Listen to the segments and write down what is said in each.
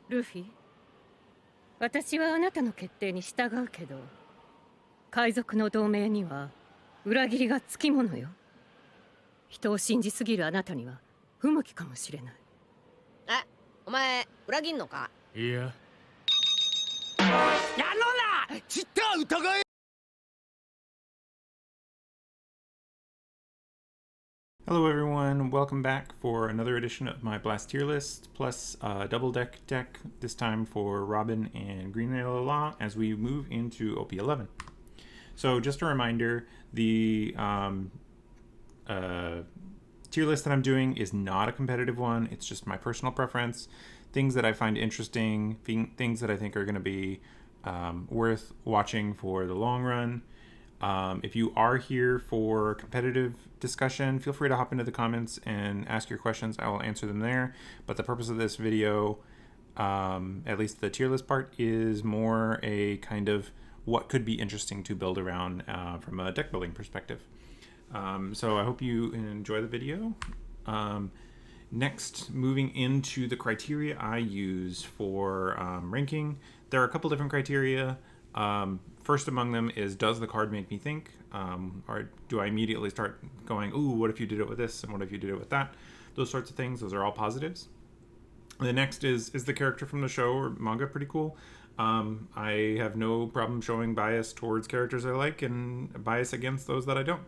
ルフィ、私はあなたの決定に従うけど、海賊の同盟には裏切りがつきものよ。人を信じすぎるあなたには不向きかもしれない。え、お前裏切んのか？いや。やろな！ちった疑え！ Hello everyone, welcome back for another edition of my Blaast tier list, plus a double deck, this time for Robin and Green Law as we move into OP11. So just a reminder, the tier list that I'm doing is not a competitive one, it's just my personal preference, things that I find interesting, things that I think are going to be worth watching for the long run. If you are here for competitive discussion, feel free to hop into the comments and ask your questions. I will answer them there. But the purpose of this video, at least the tier list part, is more a kind of what could be interesting to build around from a deck building perspective. So I hope you enjoy the video. Next, moving into the criteria I use for ranking, there are a couple different criteria. First among them is, does the card make me think? Or do I immediately start going, ooh, what if you did it with this? And what if you did it with that? Those sorts of things. Those are all positives. The next is the character from the show or manga pretty cool? I have no problem showing bias towards characters I like and bias against those that I don't.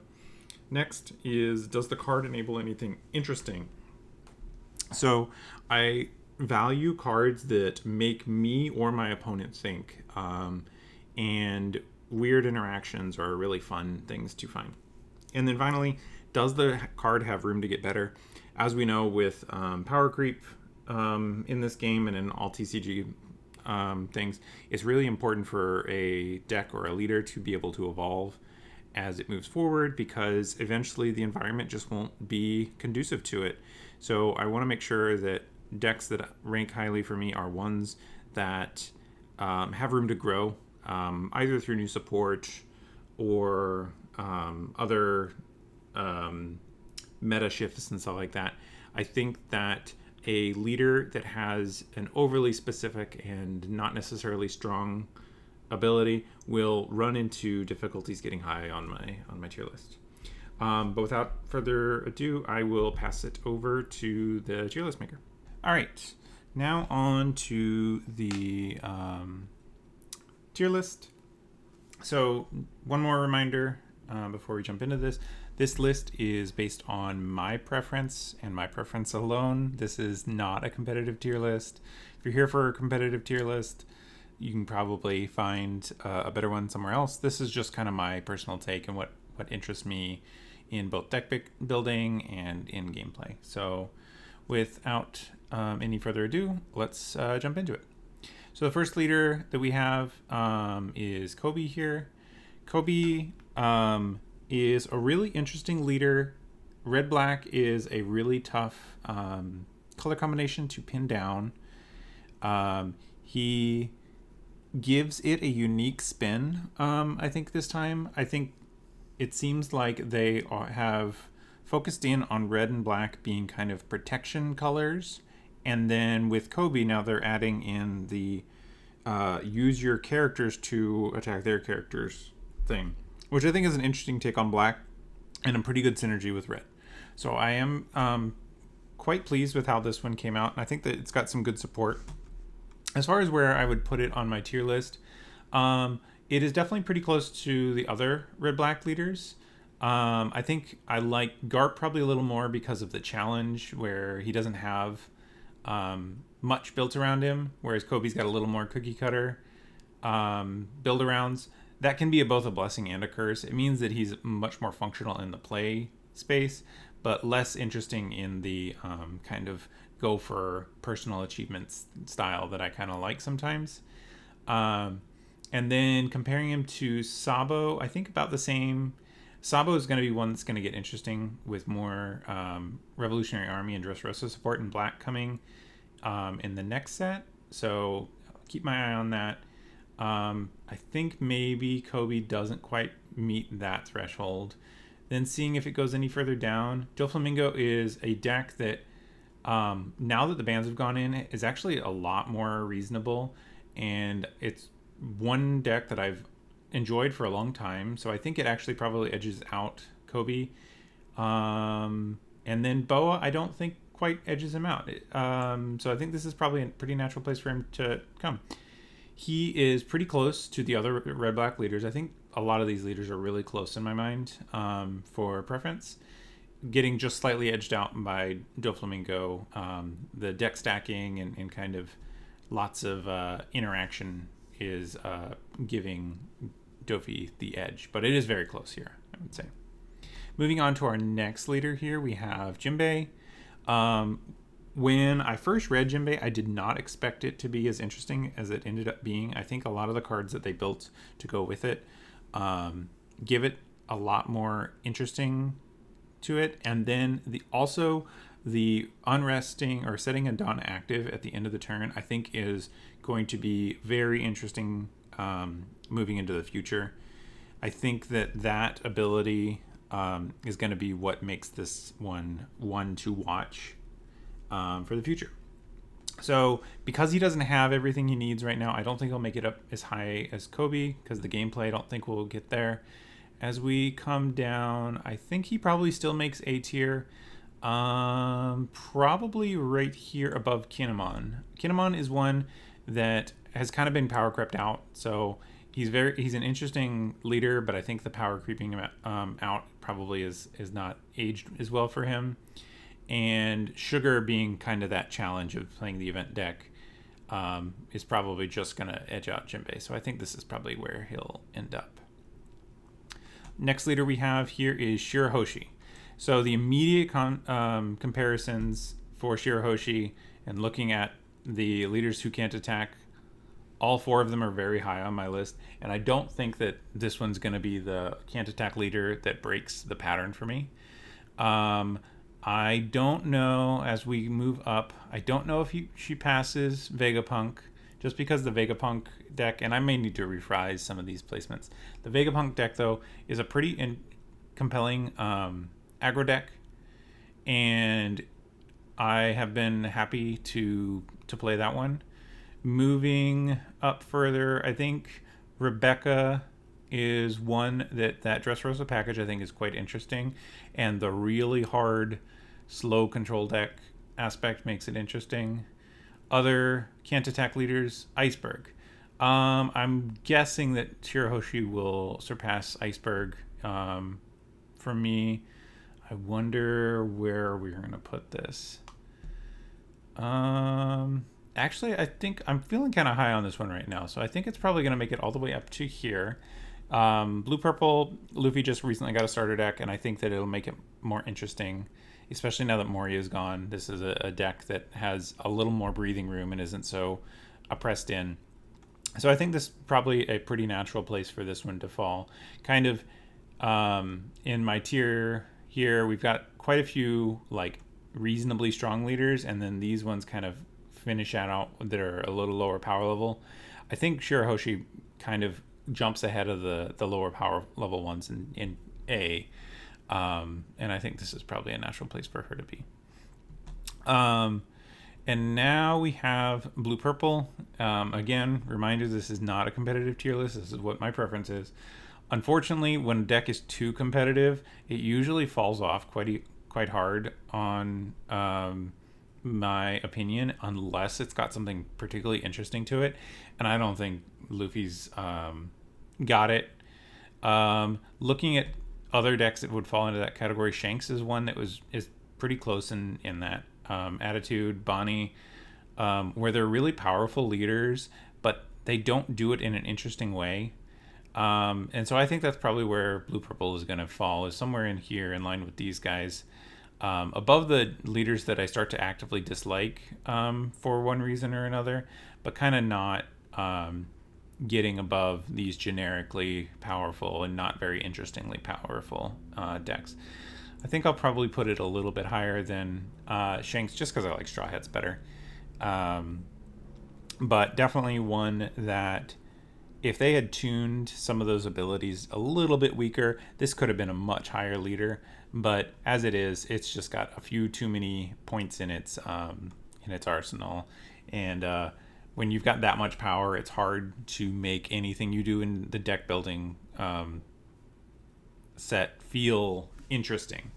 Next is, does the card enable anything interesting? So I value cards that make me or my opponent think. And weird interactions are really fun things to find. And then finally, does the card have room to get better? As we know with power creep in this game and in all TCG things, it's really important for a deck or a leader to be able to evolve as it moves forward, because eventually the environment just won't be conducive to it. So I want to make sure that decks that rank highly for me are ones that have room to grow, either through new support or other meta shifts and stuff like that. I think that a leader that has an overly specific and not necessarily strong ability will run into difficulties getting high on my tier list. But without further ado, I will pass it over to the tier list maker. All right, now on to the tier list. So one more reminder before we jump into this. This list is based on my preference and my preference alone. This is not a competitive tier list. If you're here for a competitive tier list, you can probably find a better one somewhere else. This is just kind of my personal take and what interests me in both deck building and in gameplay. So without any further ado, let's jump into it. So the first leader that we have is Kobe here. Kobe is a really interesting leader. Red-black is a really tough color combination to pin down. He gives it a unique spin, I think, this time. I think it seems like they have focused in on red and black being kind of protection colors. And then with Kobe, now they're adding in the use your characters to attack their characters thing, which I think is an interesting take on black and a pretty good synergy with red. So I am quite pleased with how this one came out, and I think that it's got some good support. As far as where I would put it on my tier list, it is definitely pretty close to the other red-black leaders. I think I like Garp probably a little more because of the challenge, where he doesn't have much built around him, whereas Kobe's got a little more cookie cutter build arounds. That can be both a blessing and a curse. It means that he's much more functional in the play space, but less interesting in the kind of go for personal achievements style that I kind of like sometimes. And then comparing him to Sabo, I think about the same. Sabo is going to be one that's going to get interesting with more Revolutionary Army and Dressrosa support in black coming in the next set. So keep my eye on that. I think maybe Kobe doesn't quite meet that threshold. Then seeing if it goes any further down, Doflamingo is a deck that Now that the bans have gone in, is actually a lot more reasonable, and it's one deck that I've enjoyed for a long time. So I think it actually probably edges out Kobe. And then Boa, I don't think quite edges him out. So I think this is probably a pretty natural place for him to come. He is pretty close to the other red-black leaders. I think a lot of these leaders are really close in my mind for preference. Getting just slightly edged out by Doflamingo. The deck stacking and kind of lots of interaction is giving Dofi the edge. But it is very close here, I would say. Moving on to our next leader here, we have Jinbei. When I first read Jinbei, I did not expect it to be as interesting as it ended up being. I think a lot of the cards that they built to go with it give it a lot more interesting to it. And then the unresting or setting a Dawn active at the end of the turn, I think is going to be very interesting moving into the future. I think that ability is going to be what makes this one to watch for the future. So because he doesn't have everything he needs right now, I don't think he'll make it up as high as Kobe, because the gameplay I don't think we'll get there. As we come down, I think he probably still makes A tier. Probably right here above Kinemon. Kinemon is one that has kind of been power crept out. So he's an interesting leader, but I think the power creeping him out probably is not aged as well for him. And Sugar being kind of that challenge of playing the event deck is probably just going to edge out Jinbei. So I think this is probably where he'll end up. Next leader we have here is Shirahoshi. So the immediate comparisons for Shirahoshi and looking at the leaders who can't attack, all four of them are very high on my list. And I don't think that this one's going to be the can't attack leader that breaks the pattern for me. I don't know, as we move up, I don't know if she passes Vegapunk, just because the Vegapunk deck, and I may need to rephrase some of these placements. The Vegapunk deck, though, is a pretty compelling aggro deck, and I have been happy to play that one. Moving up further, I think Rebecca is one that Dressrosa package I think is quite interesting, and the really hard slow control deck aspect makes it interesting. Other can't attack leaders, Iceberg. I'm guessing that Shirahoshi will surpass Iceberg. For me, I wonder where we're going to put this. Actually, I think I'm feeling kind of high on this one right now, so I think it's probably going to make it all the way up to here. Blue Purple, Luffy just recently got a starter deck, and I think that it'll make it more interesting, especially now that Moria is gone. This is a deck that has a little more breathing room and isn't so oppressed in. So I think this is probably a pretty natural place for this one to fall. Kind of in my tier here, we've got quite a few like reasonably strong leaders, and then these ones kind of finish out that are a little lower power level. I think Shirahoshi kind of jumps ahead of the lower power level ones in A. And I think this is probably a natural place for her to be. And now we have Blue Purple. Again, reminder, this is not a competitive tier list. This is what my preference is. Unfortunately, when a deck is too competitive, it usually falls off quite hard on my opinion, unless it's got something particularly interesting to it. And I don't think Luffy's got it. Looking at other decks that would fall into that category, Shanks is one that is pretty close in that attitude. Bonnie, where they're really powerful leaders, but they don't do it in an interesting way. And so I think that's probably where Blue Purple is going to fall, is somewhere in here in line with these guys. Above the leaders that I start to actively dislike for one reason or another, but kind of not getting above these generically powerful and not very interestingly powerful decks. I think I'll probably put it a little bit higher than Shanks, just because I like Straw Hats better. But definitely one that if they had tuned some of those abilities a little bit weaker, this could have been a much higher leader. But as it is, it's just got a few too many points in its arsenal, and when you've got that much power, it's hard to make anything you do in the deck building set feel interesting.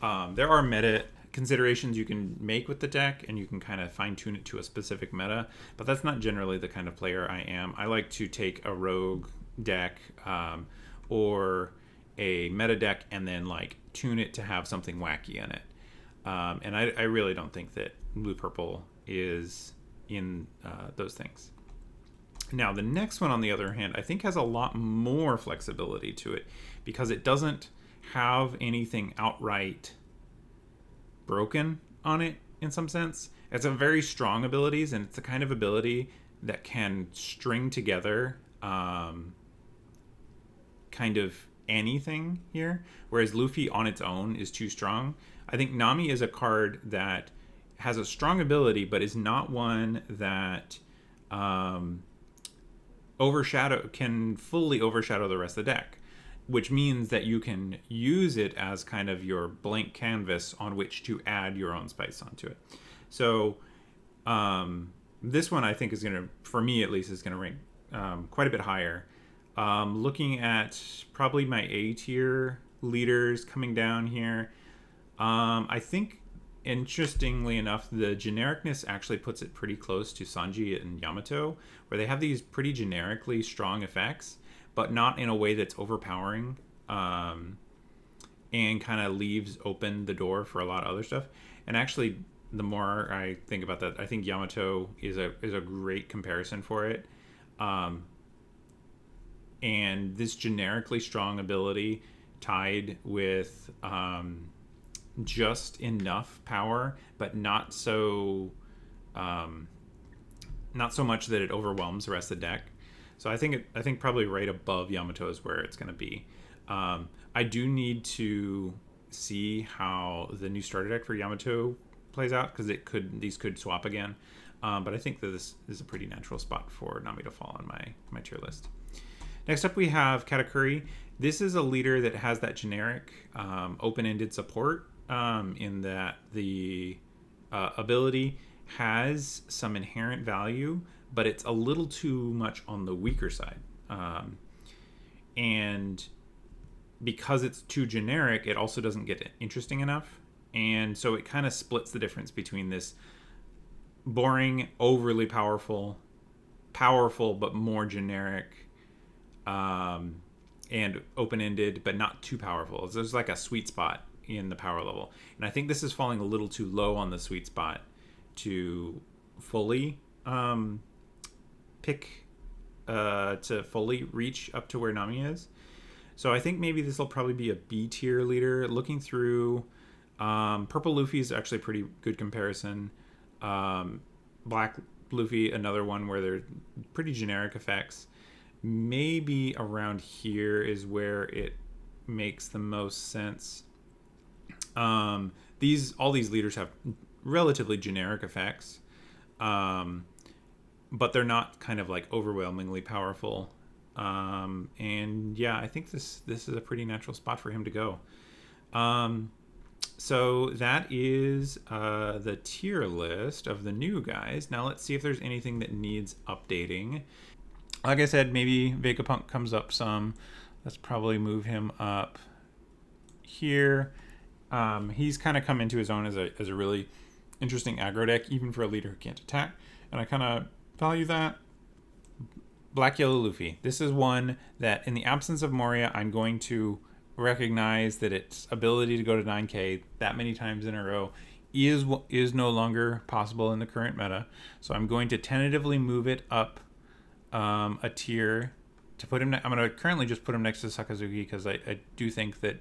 There are meta considerations you can make with the deck, and you can kind of fine tune it to a specific meta, but that's not generally the kind of player I am. I like to take a rogue deck or a meta deck and then like tune it to have something wacky in it. And I really don't think that blue purple is in those things. Now, the next one, on the other hand, I think has a lot more flexibility to it because it doesn't have anything outright broken on it in some sense. It's a very strong abilities, and it's the kind of ability that can string together kind of anything here, whereas Luffy on its own is too strong. I think Nami is a card that has a strong ability, but is not one that can fully overshadow the rest of the deck, which means that you can use it as kind of your blank canvas on which to add your own spice onto it. So this one I think is going to, for me at least, is going to rank quite a bit higher. Looking at probably my A tier leaders coming down here, I think, interestingly enough, the genericness actually puts it pretty close to Sanji and Yamato, where they have these pretty generically strong effects, but not in a way that's overpowering, and kind of leaves open the door for a lot of other stuff. And actually, the more I think about that, I think Yamato is a great comparison for it. And this generically strong ability tied with just enough power, but not so much that it overwhelms the rest of the deck. So I think probably right above Yamato is where it's going to be. I do need to see how the new starter deck for Yamato plays out, because these could swap again. But I think that this is a pretty natural spot for Nami to fall on my tier list. Next up, we have Katakuri. This is a leader that has that generic open-ended support, in that the ability has some inherent value, but it's a little too much on the weaker side. And because it's too generic, it also doesn't get interesting enough. And so it kind of splits the difference between this boring, overly powerful but more generic, and open-ended, but not too powerful. So there's like a sweet spot in the power level. And I think this is falling a little too low on the sweet spot to fully to fully reach up to where Nami is. So I think maybe this will probably be a B tier leader. Looking through, Purple Luffy is actually a pretty good comparison. Black Luffy, another one where they're pretty generic effects. Maybe around here is where it makes the most sense. All these leaders have relatively generic effects, but they're not kind of like overwhelmingly powerful. And yeah, I think this is a pretty natural spot for him to go. So that is the tier list of the new guys. Now let's see if there's anything that needs updating. Like I said, maybe Vegapunk comes up some. Let's probably move him up here. He's kind of come into his own as a really interesting aggro deck, even for a leader who can't attack. And I kind of value that. Black Yellow Luffy. This is one that, in the absence of Moria, I'm going to recognize that its ability to go to 9k that many times in a row is no longer possible in the current meta. So I'm going to tentatively move it up a tier to put him. I'm going to currently just put him next to Sakazuki, because I do think that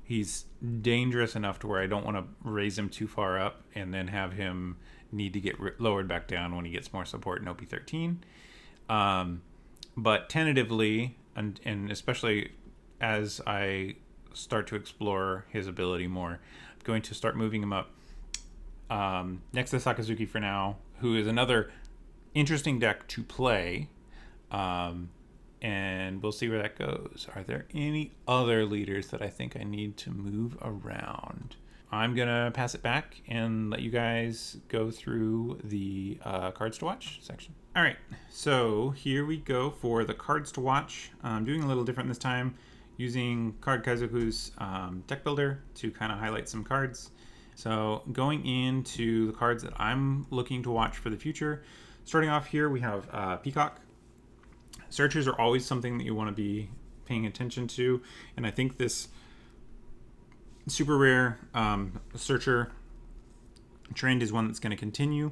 he's dangerous enough to where I don't want to raise him too far up and then have him need to get lowered back down when he gets more support in OP13. But tentatively, and especially as I start to explore his ability more, I'm going to start moving him up next to Sakazuki for now, who is another interesting deck to play. and we'll see where that goes. Are there any other leaders that I think I need to move around? I'm gonna pass it back and let you guys go through the cards to watch section. All right, so here we go for the cards to watch. I'm doing a little different this time, using Card Kaizoku's deck builder to kind of highlight some cards. So going into the cards that I'm looking to watch for the future, starting off here we have Peacock. Searchers are always something that you want to be paying attention to, and I think this super rare searcher trend is one that's going to continue,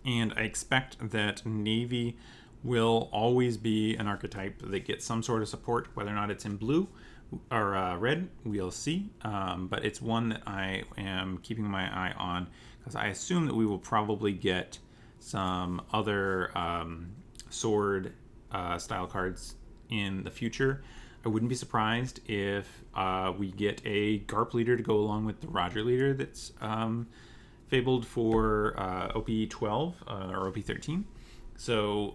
and I expect that Navy will always be an archetype that gets some sort of support, whether or not it's in blue or red, we'll see, but it's one that I am keeping my eye on because I assume that we will probably get some other sword style cards in the future. I wouldn't be surprised if we get a Garp leader to go along with the Roger leader that's fabled for OP12 or OP13. So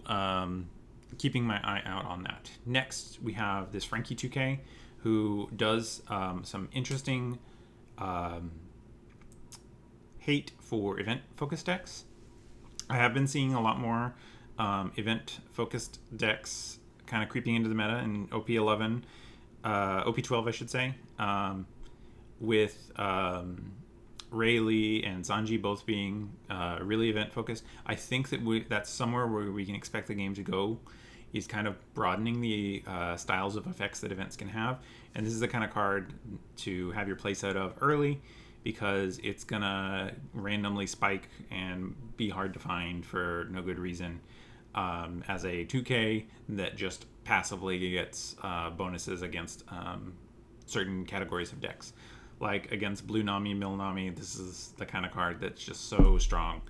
keeping my eye out on that. Next, we have this Frankie 2K who does some interesting hate for event-focused decks. I have been seeing a lot more event-focused decks kind of creeping into the meta in OP11, OP12, I should say, with Rayleigh and Zanji both being really event-focused. I think that that's somewhere where we can expect the game to go, is kind of broadening the styles of effects that events can have. And this is the kind of card to have your playset of early, because it's gonna randomly spike and be hard to find for no good reason. As a 2K that just passively gets bonuses against certain categories of decks. Like against Blue Nami, Mill Nami, this is the kind of card that's just so strong.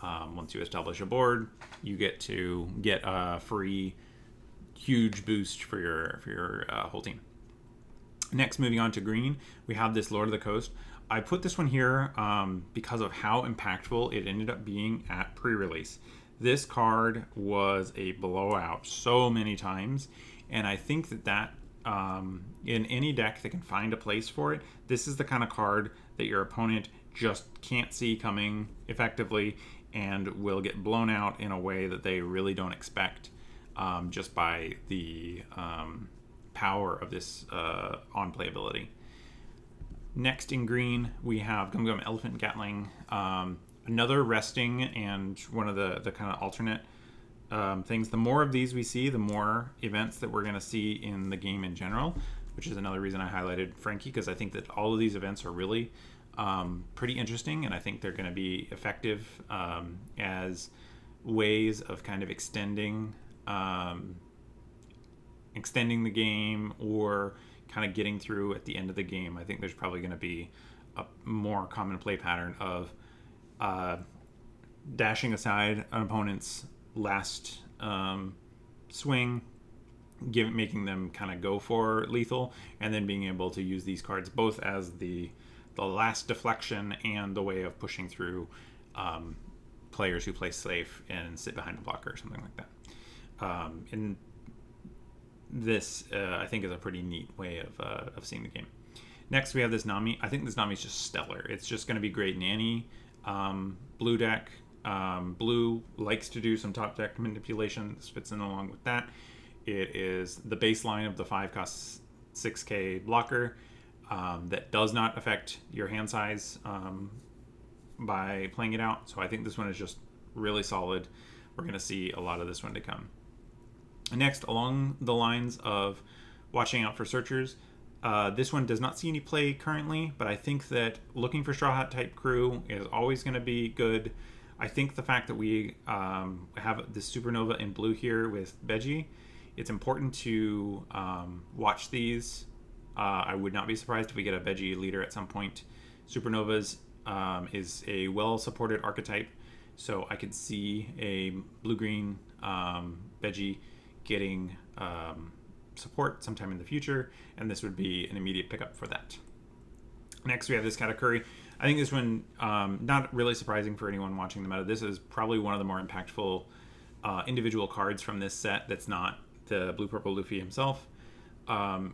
Once you establish a board, you get to get a free huge boost for your whole team. Next, moving on to green, we have this Lord of the Coast. I put this one here because of how impactful it ended up being at pre-release. This card was a blowout so many times, and I think that in any deck that can find a place for it, this is the kind of card that your opponent just can't see coming effectively and will get blown out in a way that they really don't expect, just by the power of this on playability. Next in green, we have Gum Gum Elephant Gatling. Another resting and one of the kind of alternate things. The more of these we see, the more events that we're going to see in the game in general, which is another reason I highlighted Frankie, because I think that all of these events are really pretty interesting, and I think they're going to be effective as ways of kind of extending the game, or kind of getting through at the end of the game. I think there's probably going to be a more common play pattern of dashing aside an opponent's last swing, making them kind of go for lethal, and then being able to use these cards both as the last deflection and the way of pushing through players who play safe and sit behind a blocker or something like that. And this, I think, is a pretty neat way of seeing the game. Next, we have this Nami. I think this Nami is just stellar. It's just going to be great in any blue deck. Blue likes to do some top deck manipulation. This fits in along with that. It is the baseline of the 5-cost 6K blocker that does not affect your hand size by playing it out. So I think this one is just really solid. We're going to see a lot of this one to come. Next, along the lines of watching out for searchers, this one does not see any play currently, but I think that looking for Straw Hat type crew is always going to be good. I think the fact that we have the Supernova in blue here with Beji, it's important to watch these. I would not be surprised if we get a Beji leader at some point. Supernovas is a well-supported archetype, so I could see a blue-green Beji getting support sometime in the future, and this would be an immediate pickup for that. Next, we have this Katakuri. I think this one, not really surprising for anyone watching the meta. This is probably one of the more impactful individual cards from this set that's not the Blue Purple Luffy himself.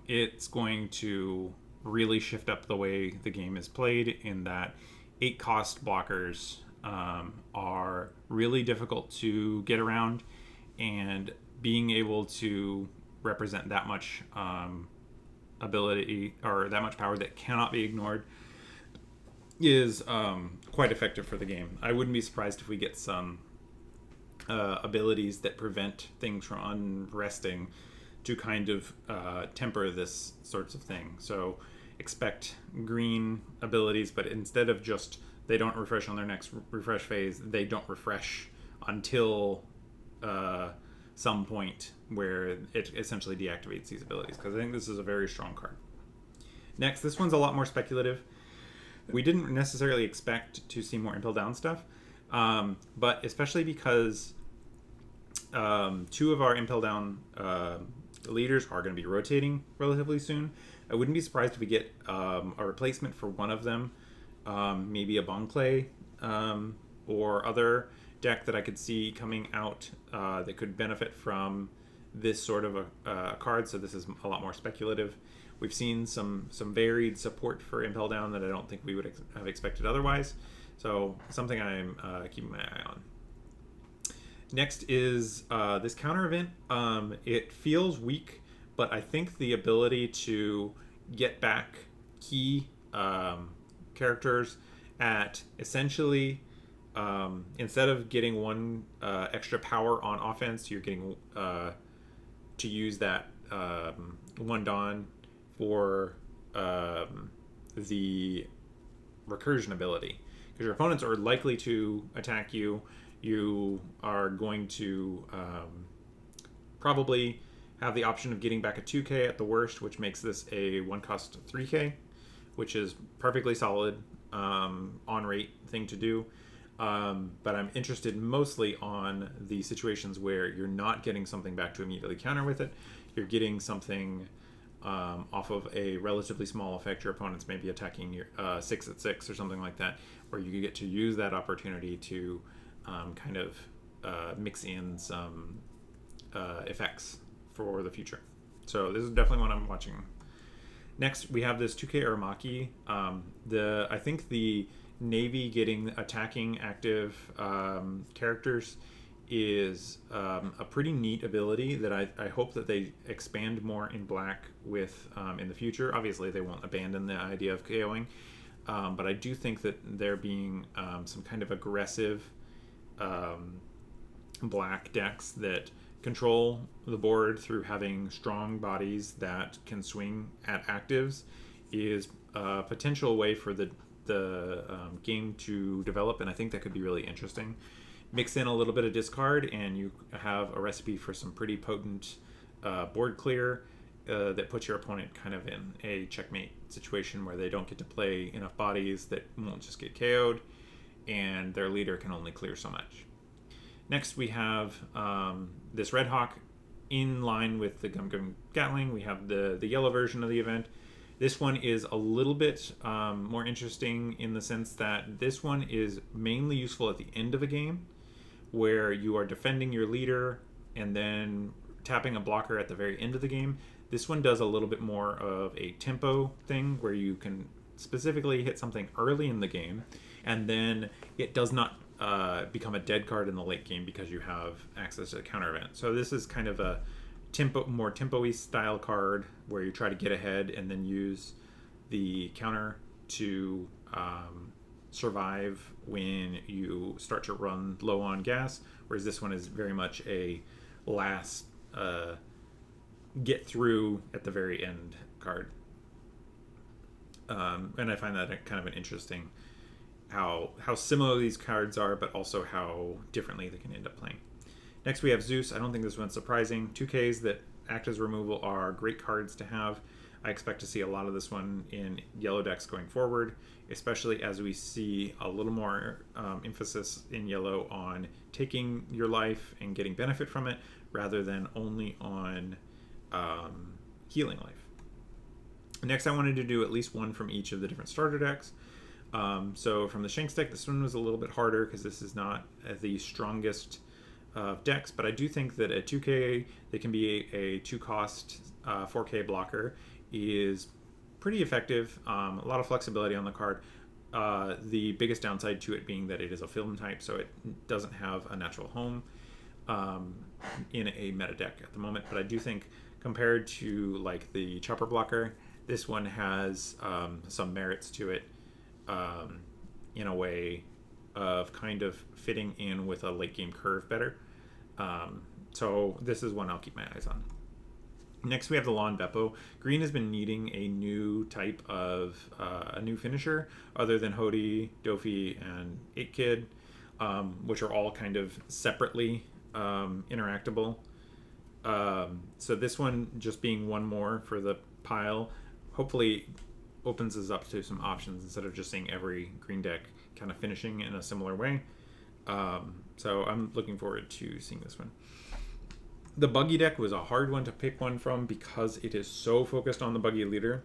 It's going to really shift up the way the game is played in that 8 cost blockers are really difficult to get around, and being able to represent that much ability or that much power that cannot be ignored is quite effective for the game. I wouldn't be surprised if we get some abilities that prevent things from unresting to kind of temper this sorts of thing. So expect green abilities, but instead of just they don't refresh on their next refresh phase, they don't refresh until some point where it essentially deactivates these abilities, because I think this is a very strong card. Next, this one's a lot more speculative. We didn't necessarily expect to see more Impel Down stuff, but especially because 2 of our Impel Down leaders are going to be rotating relatively soon. I wouldn't be surprised if we get a replacement for one of them, maybe a Bonclay or other deck that I could see coming out that could benefit from this sort of a card. So this is a lot more speculative. We've seen some varied support for Impel Down that I don't think we would have expected otherwise. So something I'm keeping my eye on. Next is this counter event. It feels weak, but I think the ability to get back key characters at essentially instead of getting 1 extra power on offense, you're getting to use that 1 Dawn for the recursion ability, because your opponents are likely to attack you. You are going to probably have the option of getting back a 2k at the worst, which makes this a 1 cost 3k, which is perfectly solid on rate thing to do. But I'm interested mostly on the situations where you're not getting something back to immediately counter with it. You're getting something off of a relatively small effect. Your opponents may be attacking your 6 at 6 or something like that, where you get to use that opportunity to kind of mix in some effects for the future. So this is definitely one I'm watching. Next, we have this 2K Uramaki. I think the Navy getting attacking active characters is a pretty neat ability that I hope that they expand more in Black with in the future. Obviously, they won't abandon the idea of KOing, but I do think that there being some kind of aggressive Black decks that control the board through having strong bodies that can swing at actives is a potential way for the game to develop, and I think that could be really interesting. Mix in a little bit of discard and you have a recipe for some pretty potent board clear that puts your opponent kind of in a checkmate situation where they don't get to play enough bodies that won't just get KO'd, and their leader can only clear so much. Next, we have this Red Hawk in line with the Gum Gum Gatling. We have the yellow version of the event. This one is a little bit more interesting in the sense that this one is mainly useful at the end of a game, where you are defending your leader and then tapping a blocker at the very end of the game. This one does a little bit more of a tempo thing, where you can specifically hit something early in the game, and then it does not become a dead card in the late game because you have access to the counter event. So this is kind of a more tempo-y style card where you try to get ahead and then use the counter to survive when you start to run low on gas, whereas this one is very much a last get through at the very end card. And I find that kind of an interesting how similar these cards are, but also how differently they can end up playing. Next, we have Zeus. I don't think this one's surprising. 2Ks that act as removal are great cards to have. I expect to see a lot of this one in yellow decks going forward, especially as we see a little more emphasis in yellow on taking your life and getting benefit from it, rather than only on healing life. Next, I wanted to do at least one from each of the different starter decks. So from the Shanks deck, this one was a little bit harder because this is not the strongest of decks, but I do think that at 2K, they can be a 2-cost 4K blocker is pretty effective. A lot of flexibility on the card. The biggest downside to it being that it is a film type, so it doesn't have a natural home in a meta deck at the moment. But I do think compared to like the chopper blocker, this one has some merits to it in a way of kind of fitting in with a late game curve better. So this is one I'll keep my eyes on. Next, we have the Lawn Beppo. Green has been needing a new type of a new finisher other than Hody, Dofi, and 8Kid, which are all kind of separately interactable. So this one just being one more for the pile hopefully opens us up to some options instead of just seeing every green deck kind of finishing in a similar way. So I'm looking forward to seeing this one. The Buggy deck was a hard one to pick one from because it is so focused on the Buggy leader.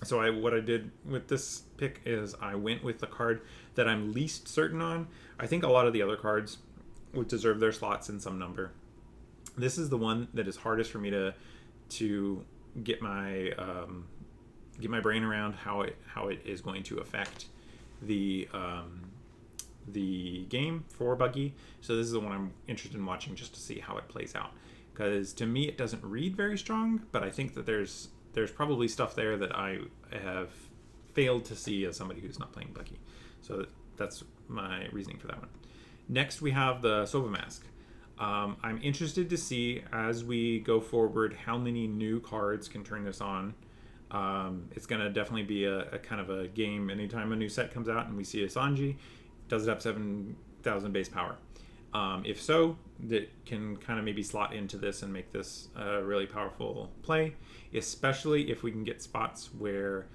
So what I did with this pick is I went with the card that I'm least certain on. I think a lot of the other cards would deserve their slots in some number. This is the one that is hardest for me to get my brain around how it is going to affect the game for Buggy. So this is the one I'm interested in watching just to see how it plays out, because to me it doesn't read very strong, but I think that there's probably stuff there that I have failed to see as somebody who's not playing Buggy. So that's my reasoning for that one. Next we have the Sova Mask. I'm interested to see as we go forward how many new cards can turn this on. It's going to definitely be a kind of a game anytime a new set comes out and we see a Sanji. Does it have 7,000 base power? If so, that can kind of maybe slot into this and make this a really powerful play, especially if we can get spots where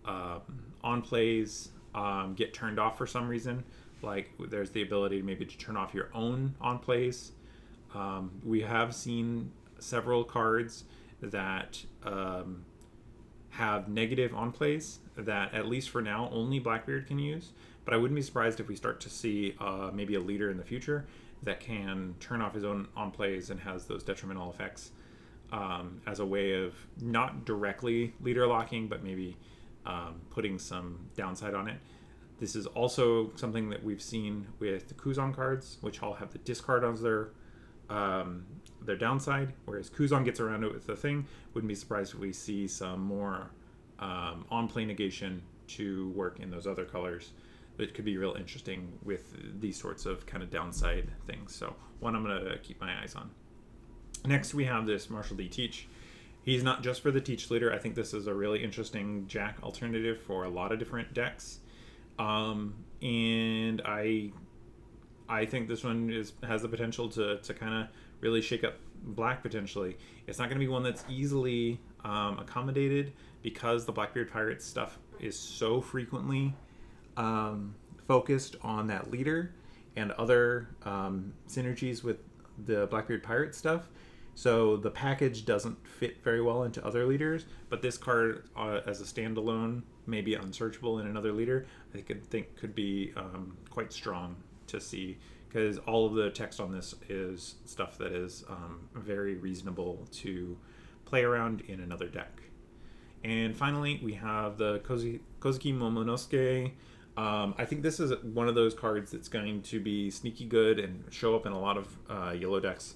on plays get turned off for some reason. Like there's the ability maybe to turn off your own on plays. We have seen several cards that have negative on plays that, at least for now, only Blackbeard can use. But I wouldn't be surprised if we start to see maybe a leader in the future that can turn off his own on plays and has those detrimental effects as a way of not directly leader locking, but maybe putting some downside on it. This is also something that we've seen with the Kuzan cards, which all have the discard as their downside, whereas Kuzan gets around it with the thing. Wouldn't be surprised if we see some more on-play negation to work in those other colors. It could be real interesting with these sorts of kind of downside things. So one I'm going to keep my eyes on. Next, we have this Marshall D. Teach. He's not just for the Teach leader. I think this is a really interesting Jack alternative for a lot of different decks. And I think this one has the potential to kind of really shake up Black potentially. It's not going to be one that's easily accommodated because the Blackbeard Pirates stuff is so frequently focused on that leader and other synergies with the Blackbeard Pirate stuff. So the package doesn't fit very well into other leaders, but this card as a standalone, maybe unsearchable in another leader, I think could be quite strong to see, because all of the text on this is stuff that is very reasonable to play around in another deck. And finally, we have the Kozuki Momonosuke. I think this is one of those cards that's going to be sneaky good and show up in a lot of yellow decks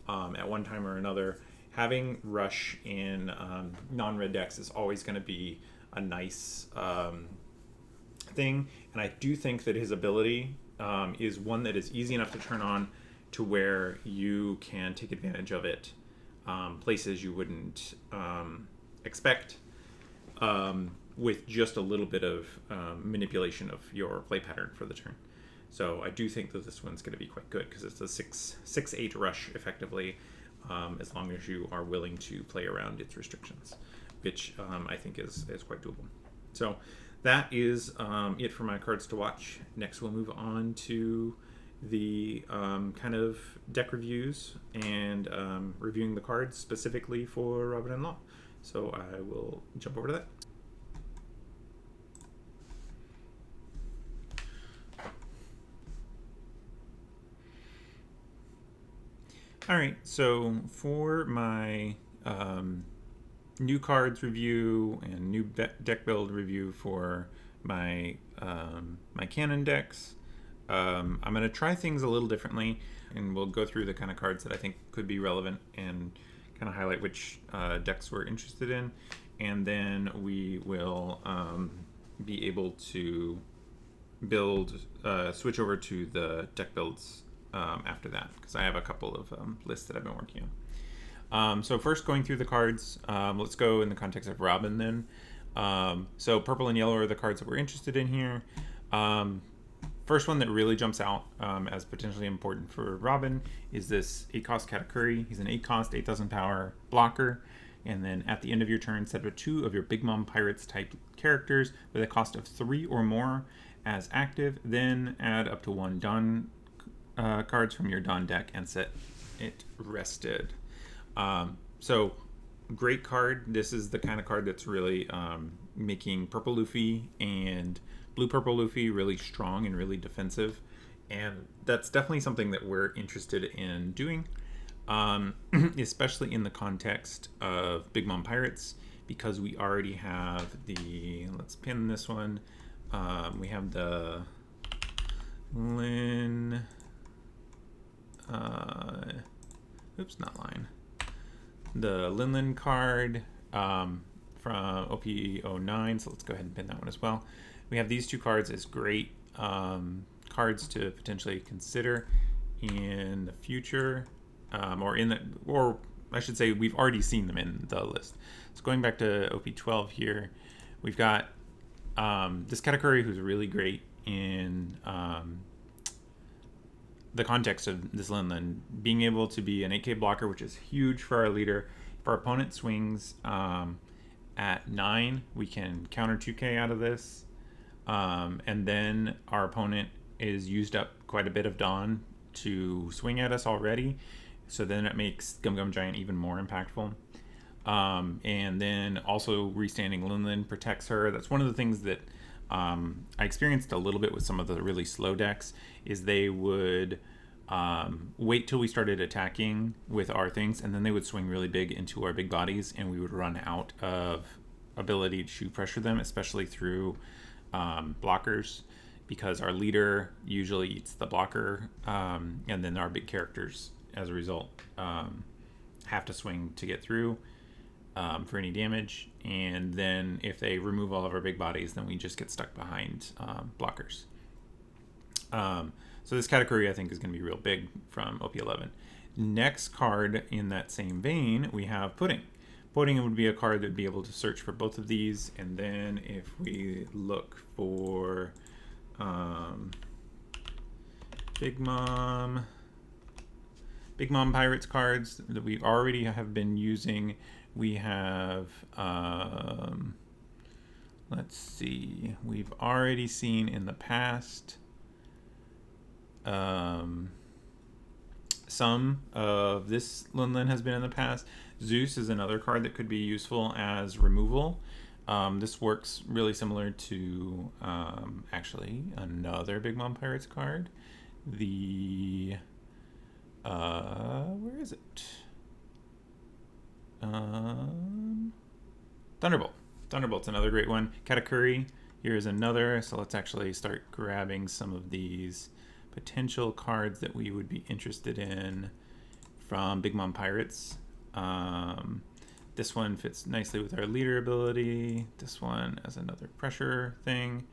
at one time or another. Having Rush in non-red decks is always going to be a nice thing, and I do think that his ability is one that is easy enough to turn on to where you can take advantage of it places you wouldn't expect, with just a little bit of manipulation of your play pattern for the turn. So I do think that this one's going to be quite good because it's a 6/8 rush effectively, as long as you are willing to play around its restrictions, which I think is quite doable. So that is it for my cards to watch. Next, we'll move on to the kind of deck reviews and reviewing the cards specifically for Robin and Law. So I will jump over to that. All right, so for my new cards review and new deck build review for my my canon decks, I'm going to try things a little differently, and we'll go through the kind of cards that I think could be relevant and kind of highlight which decks we're interested in, and then we will be able to build switch over to the deck builds after that, because I have a couple of lists that I've been working on. So first, going through the cards, let's go in the context of Robin then. So purple and yellow are the cards that we're interested in here. First one that really jumps out as potentially important for Robin is this 8-cost Katakuri. He's an 8-cost, 8,000 power blocker. And then at the end of your turn, set up 2 of your Big Mom Pirates type characters with a cost of 3 or more as active. Then add up to 1 Dawn cards from your Dawn deck and set it rested. So great card. This is the kind of card that's really making Purple Luffy and Blue Purple Luffy really strong and really defensive. And that's definitely something that we're interested in doing, especially in the context of Big Mom Pirates, because we already have the, let's pin this one, we have the Lin, oops, not line, the Linlin card from OP09, so let's go ahead and pin that one as well. We have these 2 cards as great cards to potentially consider in the future, or I should say we've already seen them in the list. So going back to OP12 here, we've got this Katakuri who's really great in the context of this Linlin, being able to be an 8K blocker, which is huge for our leader. If our opponent swings at 9, we can counter 2K out of this. And then our opponent is used up quite a bit of Dawn to swing at us already. So then it makes Gum Gum Giant even more impactful. And then also restanding Linlin protects her. That's one of the things that I experienced a little bit with some of the really slow decks, is they would wait till we started attacking with our things, and then they would swing really big into our big bodies, and we would run out of ability to pressure them, especially through blockers, because our leader usually eats the blocker, and then our big characters, as a result, have to swing to get through for any damage. And then if they remove all of our big bodies, then we just get stuck behind blockers. So this category, I think, is going to be real big from OP11. Next card in that same vein, we have Pudding. Pudding would be a card that would be able to search for both of these. And then if we look for Big Mom Pirates cards that we already have been using, we have, let's see, we've already seen in the past some of this Linlin has been in the past. Zeus is another card that could be useful as removal. This works really similar to actually another Big Mom Pirates card. The where is it? Thunderbolt. Thunderbolt's another great one. Katakuri, here's another. So let's actually start grabbing some of these potential cards that we would be interested in from Big Mom Pirates. This one fits nicely with our leader ability. This one as another pressure thing.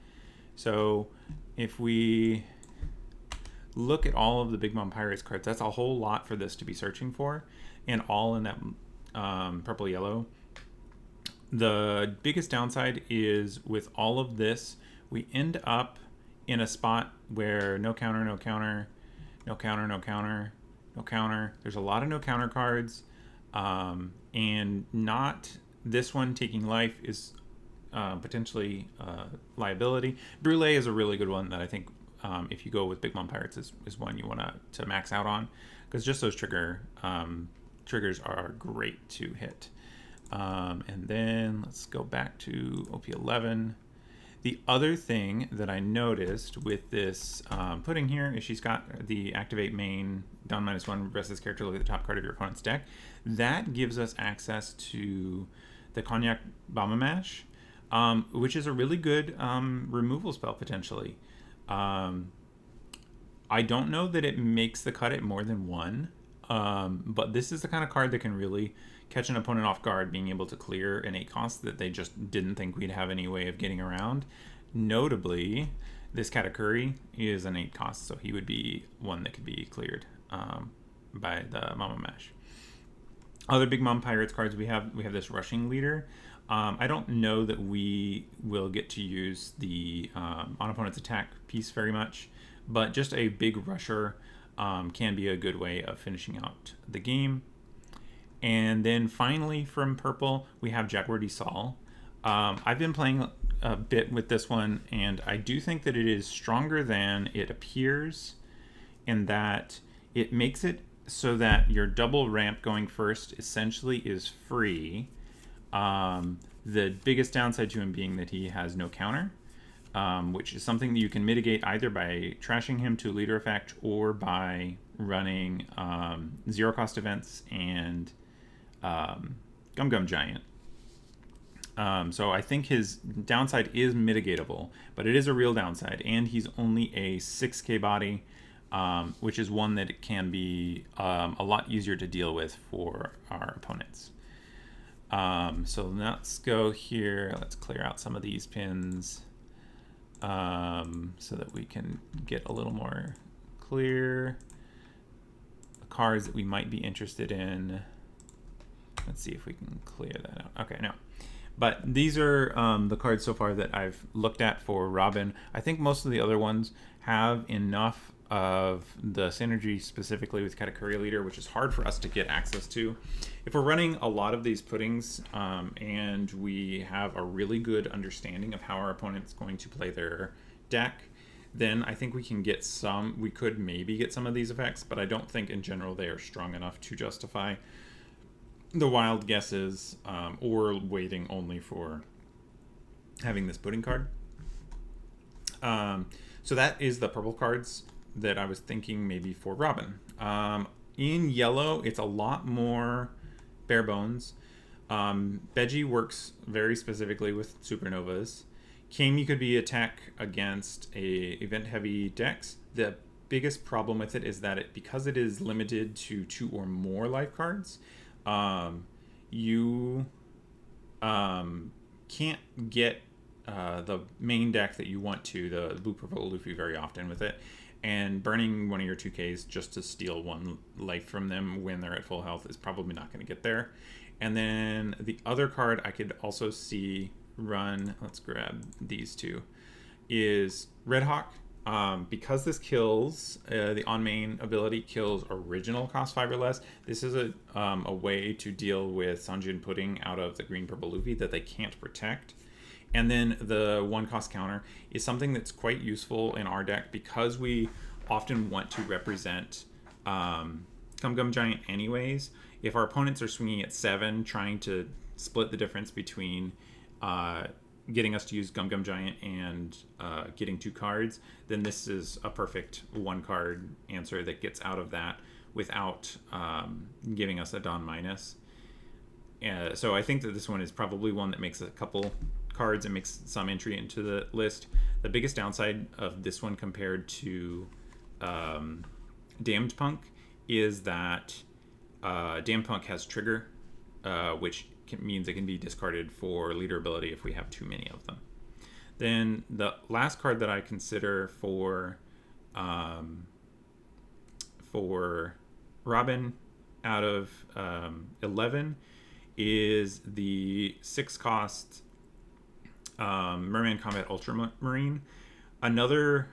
So if we look at all of the Big Mom Pirates cards, that's a whole lot for this to be searching for, and all in that purple yellow. The biggest downside is with all of this, we end up in a spot where no counter, no counter, no counter, no counter, no counter. There's a lot of no counter cards, and not this one taking life is potentially liability. Brûlé is a really good one that I think if you go with Big Mom Pirates is one you want to max out on, because just those triggers are great to hit. And then let's go back to OP11. The other thing that I noticed with this pudding here is she's got the activate main down -1 rest this character, look at the top card of your opponent's deck. That gives us access to the Cognac Bomba Mash, which is a really good removal spell potentially. I don't know that it makes the cut at more than 1, but this is the kind of card that can really catch an opponent off guard, being able to clear an 8 cost that they just didn't think we'd have any way of getting around. Notably, this Katakuri is an 8 cost, so he would be one that could be cleared by the Mama Mash. Other Big Mom Pirates cards we have this Rushing Leader. I don't know that we will get to use the on opponent's attack piece very much, but just a big rusher can be a good way of finishing out the game. And then finally from purple, we have Jaguar de Sol. I've been playing a bit with this one, and I do think that it is stronger than it appears in that it makes it so that your double ramp going first essentially is free. The biggest downside to him being that he has no counter, which is something that you can mitigate either by trashing him to leader effect or by running 0 cost events and Gum Gum Giant. So I think his downside is mitigatable, but it is a real downside, and he's only a 6k body, which is one that it can be a lot easier to deal with for our opponents. So let's go here. Let's clear out some of these pins so that we can get a little more clear cards that we might be interested in. Let's see if we can clear that out. Okay, no. But these are the cards so far that I've looked at for Robin. I think most of the other ones have enough of the synergy specifically with Katakuri Leader, which is hard for us to get access to. If we're running a lot of these puddings and we have a really good understanding of how our opponent's going to play their deck, then I think we can get some, we could maybe get some of these effects, but I don't think in general they are strong enough to justify the wild guesses or waiting only for having this pudding card. So that is the purple cards that I was thinking maybe for Robin. In yellow, it's a lot more bare bones. Beji works very specifically with supernovas. Kami could be attack against a event heavy decks. The biggest problem with it is that because it is limited to 2 or more life cards, you can't get the main deck that you want to, the blue purple Luffy, very often with it, and burning one of your 2Ks just to steal 1 life from them when they're at full health is probably not going to get there. And then the other card I could also see run, let's grab these 2, is Red Hawk. Because this kills, the on-main ability kills original cost 5 or less, this is a way to deal with Sanjin Pudding out of the green-purple Luffy that they can't protect. And then the 1 cost counter is something that's quite useful in our deck because we often want to represent Gum Gum Giant anyways. If our opponents are swinging at 7, trying to split the difference between getting us to use Gum Gum Giant and getting 2 cards, then this is a perfect 1 card answer that gets out of that without giving us a Dawn minus. So I think that this one is probably one that makes a couple cards and makes some entry into the list. The biggest downside of this one compared to Damned Punk is that Damned Punk has trigger, which means it can be discarded for leader ability if we have too many of them. Then the last card that I consider for Robin out of 11 is the 6 cost Merman Combat Ultramarine. Another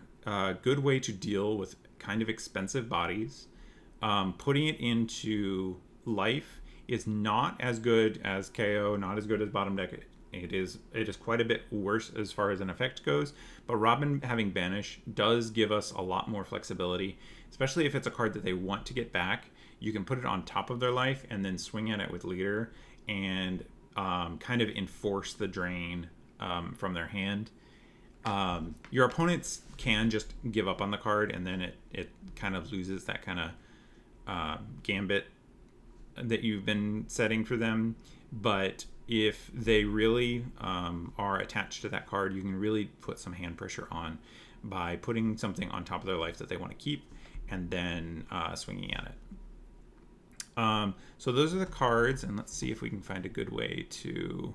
good way to deal with kind of expensive bodies. Putting it into life is not as good as KO, not as good as bottom deck. It is quite a bit worse as far as an effect goes, but Robin having Banish does give us a lot more flexibility, especially if it's a card that they want to get back. You can put it on top of their life and then swing at it with leader and kind of enforce the drain from their hand. Your opponents can just give up on the card, and then it kind of loses that kind of gambit that you've been setting for them. But if they really are attached to that card, you can really put some hand pressure on by putting something on top of their life that they want to keep and then swinging at it. So those are the cards, and let's see if we can find a good way to...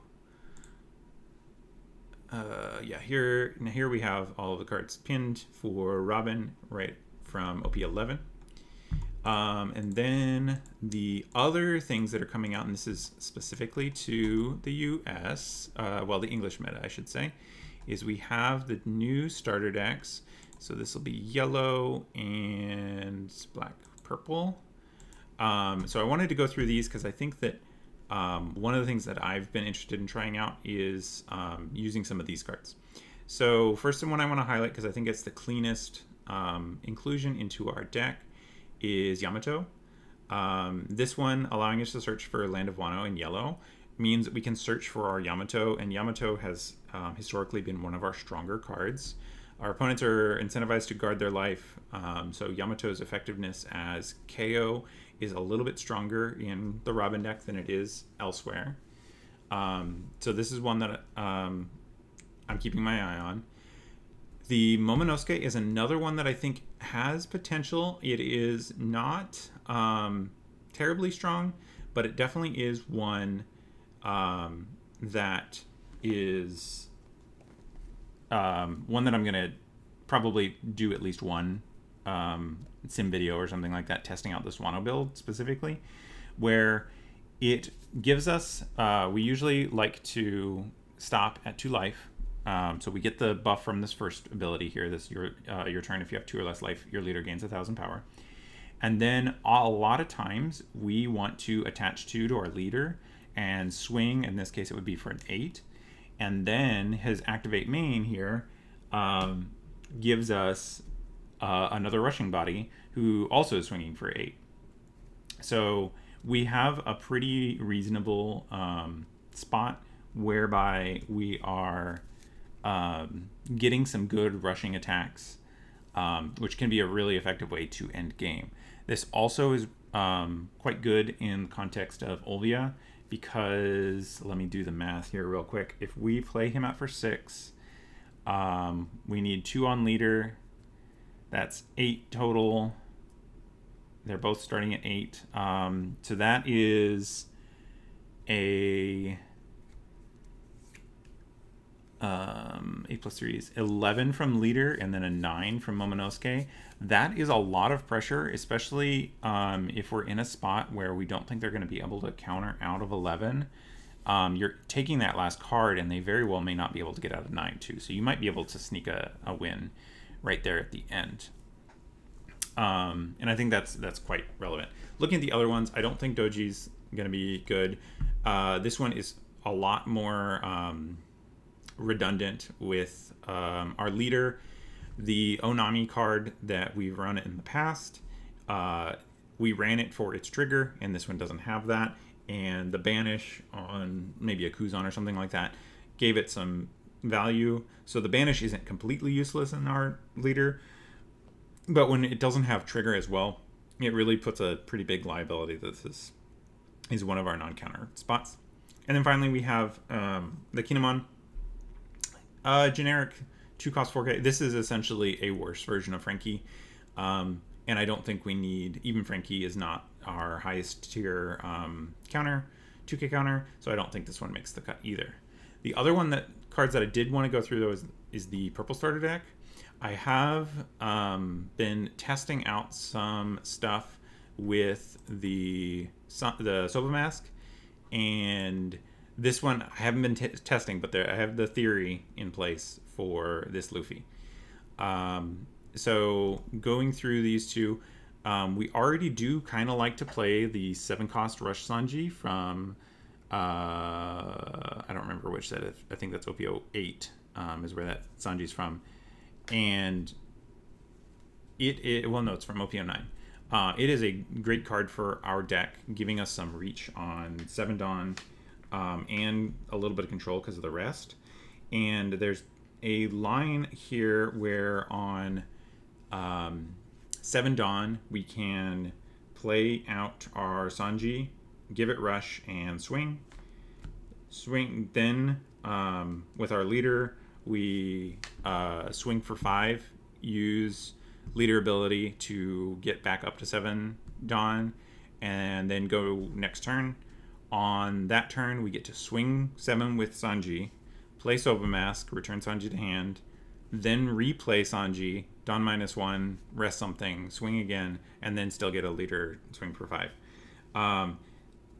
here we have all of the cards pinned for Robin right from OP11. And then the other things that are coming out, and this is specifically to the US, the English meta, I should say, is we have the new starter decks. So this will be yellow and black, purple. So I wanted to go through these because I think that one of the things that I've been interested in trying out is using some of these cards. So first one I want to highlight, because I think it's the cleanest inclusion into our deck, is Yamato. This one, allowing us to search for Land of Wano in yellow, means that we can search for our Yamato, and Yamato has historically been one of our stronger cards. Our opponents are incentivized to guard their life, so Yamato's effectiveness as KO is a little bit stronger in the Robin deck than it is elsewhere. So this is one that I'm keeping my eye on. The Momonosuke is another one that I think has potential. It is not terribly strong, but it definitely is one that is one that I'm going to probably do at least one sim video or something like that, testing out this Wano build specifically, where it gives us, we usually like to stop at 2 life. So we get the buff from this first ability here, this your turn, if you have 2 or less life, your leader gains 1,000 power. And then a lot of times we want to attach 2 to our leader and swing, in this case it would be for an 8. And then his activate main here gives us another rushing body who also is swinging for 8. So we have a pretty reasonable spot whereby we are getting some good rushing attacks, which can be a really effective way to end game. This also is quite good in the context of Olvia, because let me do the math here real quick. If we play him out for 6, we need 2 on leader. That's 8 total. They're both starting at 8. So that is a 8 plus 3 is 11 from leader, and then a 9 from Momonosuke. That is a lot of pressure, especially if we're in a spot where we don't think they're going to be able to counter out of 11. You're taking that last card, and they very well may not be able to get out of 9 too. So you might be able to sneak a win right there at the end. And I think that's quite relevant. Looking at the other ones, I don't think Doji's going to be good. This one is a lot more redundant with our leader. The Onami card that we've run in the past, we ran it for its trigger, and this one doesn't have that. And the banish on maybe a Kuzan or something like that gave it some value. So the banish isn't completely useless in our leader, but when it doesn't have trigger as well, it really puts a pretty big liability that this is one of our non-counter spots. And then finally we have the Kinemon. Generic 2-cost 4K. This is essentially a worse version of Frankie. And I don't think we need, even Frankie is not our highest tier counter, 2K counter, so I don't think this one makes the cut either. The other cards that I did want to go through though is the purple starter deck. I have been testing out some stuff with the Soba Mask, and this one I haven't been testing, but I have the theory in place for this Luffy. So going through these two, we already do kind of like to play the 7-cost Rush Sanji from, I don't remember which set. I think that's OP08 is where that Sanji's from. And it's from OP09. It is a great card for our deck, giving us some reach on 7 Dawn, and a little bit of control because of the rest. And there's a line here where on 7 Dawn we can play out our Sanji, give it rush, and swing. Then with our leader, we swing for 5, use leader ability to get back up to 7 Dawn, and then go next turn. On that turn, we get to swing 7 with Sanji, play Soba Mask, return Sanji to hand, then replay Sanji, Dawn -1, rest something, swing again, and then still get a leader swing for 5.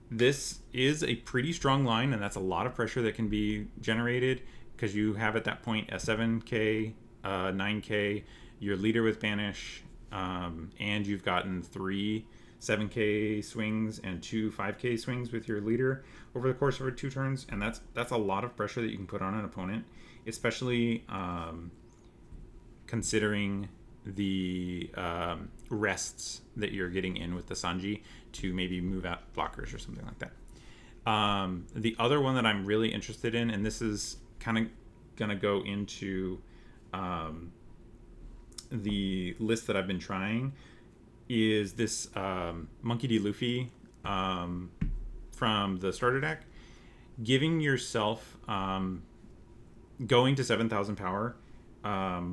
This is a pretty strong line, and that's a lot of pressure that can be generated because you have at that point a 7k, 9k, your leader with banish, and you've gotten 3 7k swings and 2 5k swings with your leader over the course of 2 turns, and that's a lot of pressure that you can put on an opponent, especially considering the rests that you're getting in with the Sanji to maybe move out blockers or something like that. The other one that I'm really interested in, and this is kind of gonna go into the list that I've been trying, is this Monkey D. Luffy from the starter deck. Giving yourself going to 7,000 power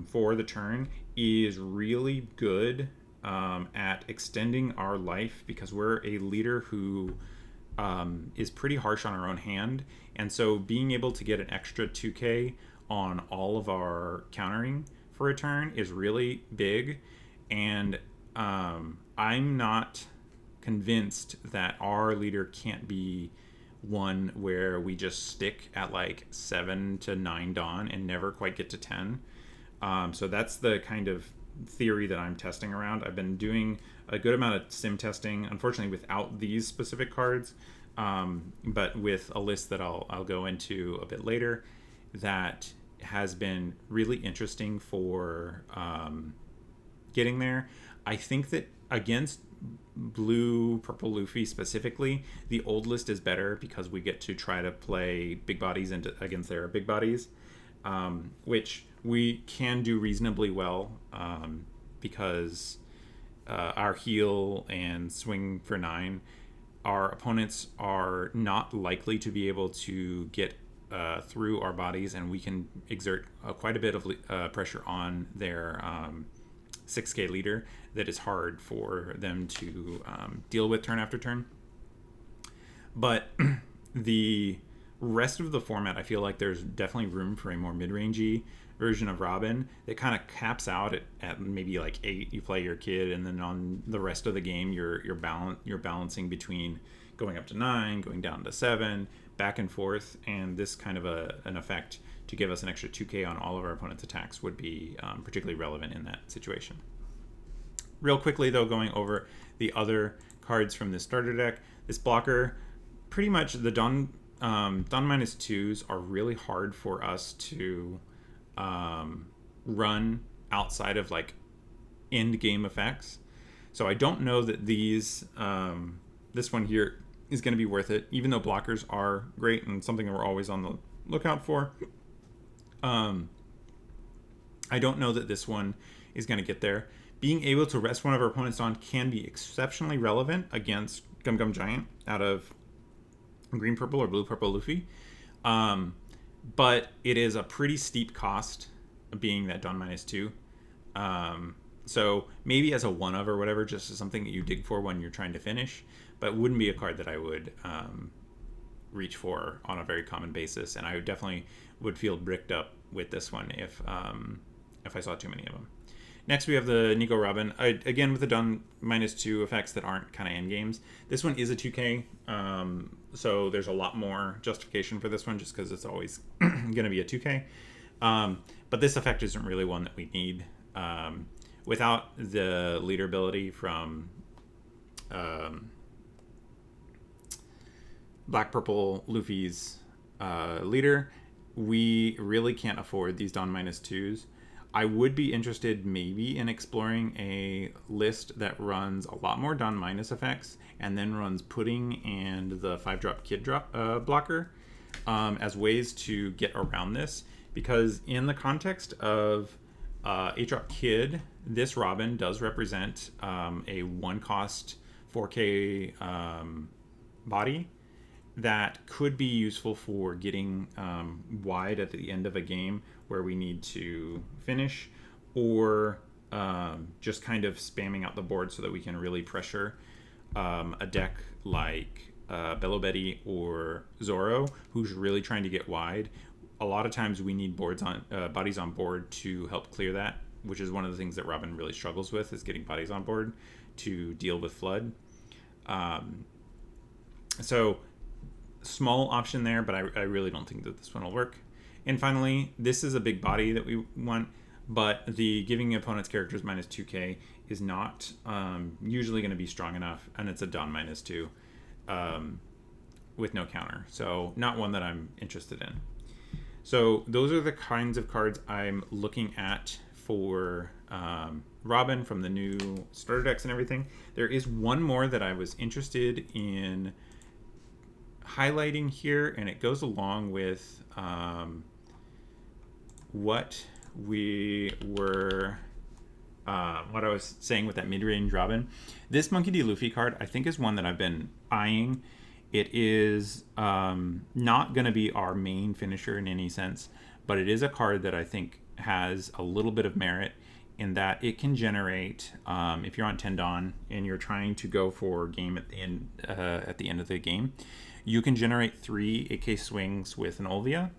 for the turn is really good at extending our life, because we're a leader who is pretty harsh on our own hand, and so being able to get an extra 2k on all of our countering for a turn is really big. And I'm not convinced that our leader can't be one where we just stick at like 7 to 9 Dawn and never quite get to 10. So that's the kind of theory that I'm testing around. I've been doing a good amount of sim testing, unfortunately without these specific cards, but with a list that I'll go into a bit later that has been really interesting for getting there. I think that against blue purple Luffy specifically, the old list is better because we get to try to play big bodies against their big bodies, which we can do reasonably well, because our heal and swing for 9, our opponents are not likely to be able to get through our bodies, and we can exert quite a bit of pressure on their 6k leader that is hard for them to deal with turn after turn. But the rest of the format, I feel like there's definitely room for a more mid-rangey version of Robin that kind of caps out at maybe like 8. You play your kid, and then on the rest of the game you're balancing between going up to 9, going down to 7, back and forth, and this kind of an effect to give us an extra 2k on all of our opponent's attacks would be particularly relevant in that situation. Real quickly though, going over the other cards from this starter deck, this blocker, pretty much the Dawn -2s are really hard for us to run outside of like end game effects. So I don't know that these this one here is going to be worth it, even though blockers are great and something we're always on the lookout for. I don't know that this one is going to get there. Being able to rest one of our opponents on can be exceptionally relevant against Gum Gum Giant out of green purple or blue purple Luffy, but it is a pretty steep cost, being that Dawn -2. So maybe as a one of or whatever, just as something that you dig for when you're trying to finish, but wouldn't be a card that I would reach for on a very common basis, and I definitely would feel bricked up with this one if I saw too many of them. Next, we have the Nico Robin. Again, with the Dawn -2 effects that aren't kind of end games. This one is a 2k, so there's a lot more justification for this one just because it's always going to be a 2k. But this effect isn't really one that we need. Without the leader ability from Black Purple Luffy's leader, we really can't afford these Dawn -2s. I would be interested maybe in exploring a list that runs a lot more Dawn- effects and then runs Pudding and the 5-drop Kid drop blocker as ways to get around this, because in the context of 8-drop Kid, this Robin does represent a 1-cost 4K body that could be useful for getting wide at the end of a game where we need to finish, or just kind of spamming out the board so that we can really pressure a deck like Bello Betty or Zorro, who's really trying to get wide. A lot of times we need bodies on board to help clear that, which is one of the things that Robin really struggles with, is getting bodies on board to deal with flood. So small option there, but I really don't think that this one will work. And finally, this is a big body that we want, but the giving opponent's characters minus 2k is not usually going to be strong enough, and it's a Don minus 2 with no counter. So not one that I'm interested in. So those are the kinds of cards I'm looking at for Robin from the new starter decks and everything. There is one more that I was interested in highlighting here, and it goes along with what we were what I was saying with that mid-range Robin. This Monkey D. Luffy card I think is one that I've been eyeing. It is not going to be our main finisher in any sense, but it is a card that I think has a little bit of merit in that it can generate, if you're on 10 Dawn and you're trying to go for game at the end of the game, you can generate 3 8K swings with an Olvia,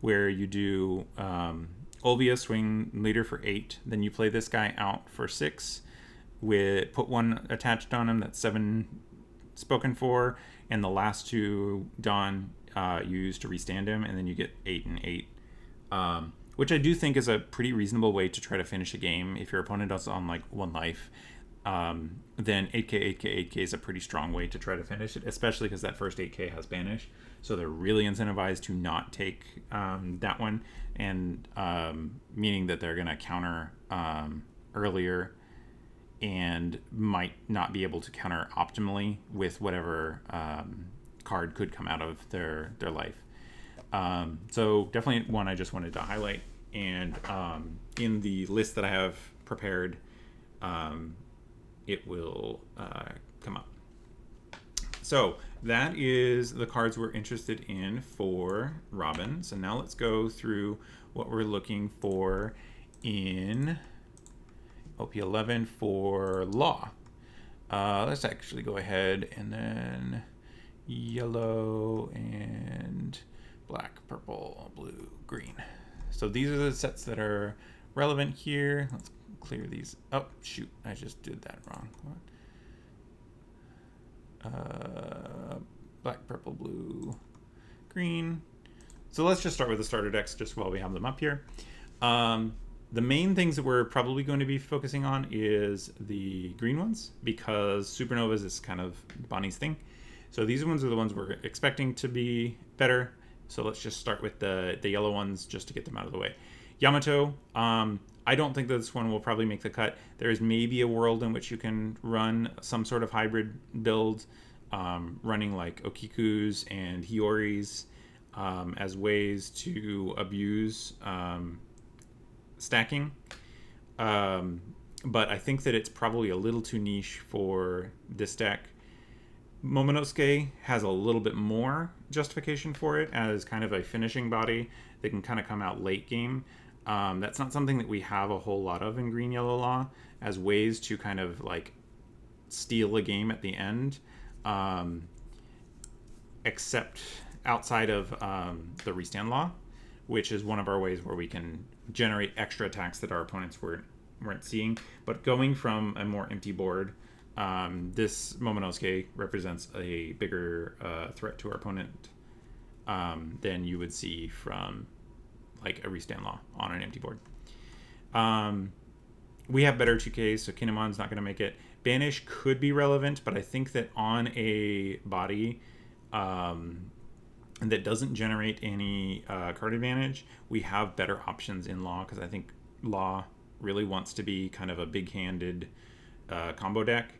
where you do Olvia swing leader for 8, then you play this guy out for 6, with put 1 attached on him, that's 7 spoken for, and the last 2 Dawn you use to restand him, and then you get 8 and 8. Which I do think is a pretty reasonable way to try to finish a game. If your opponent is on like 1 life, then 8k, 8k, 8k is a pretty strong way to try to finish it, especially because that first 8k has banish. So they're really incentivized to not take that one, and meaning that they're going to counter earlier and might not be able to counter optimally with whatever card could come out of their life. So definitely one I just wanted to highlight, and in the list that I have prepared, it will come up. So that is the cards we're interested in for Robin. So now let's go through what we're looking for in OP11 for Law. Let's actually go ahead and then yellow and black, purple, blue, green. So these are the sets that are relevant here. Let's clear these. Oh, shoot. I just did that wrong. Black, purple, blue, green. So let's just start with the starter decks just while we have them up here. The main things that we're probably going to be focusing on is the green ones, because Supernovas is kind of Bonnie's thing. So these ones are the ones we're expecting to be better. So let's just start with the yellow ones just to get them out of the way. Yamato, I don't think that this one will probably make the cut. There is maybe a world in which you can run some sort of hybrid build, running like Okiku's and Hiyori's as ways to abuse stacking. But I think that it's probably a little too niche for this deck. Momonosuke has a little bit more justification for it as kind of a finishing body that can kind of come out late game. That's not something that we have a whole lot of in Green Yellow Law as ways to kind of like steal a game at the end, except outside of the Restand Law, which is one of our ways where we can generate extra attacks that our opponents weren't seeing. But going from a more empty board, this Momonosuke represents a bigger threat to our opponent than you would see from like a Restand Law on an empty board. We have better 2Ks, so Kinemon's not going to make it. Banish could be relevant, but I think that on a body that doesn't generate any card advantage, we have better options in Law, because I think Law really wants to be kind of a big-handed combo deck.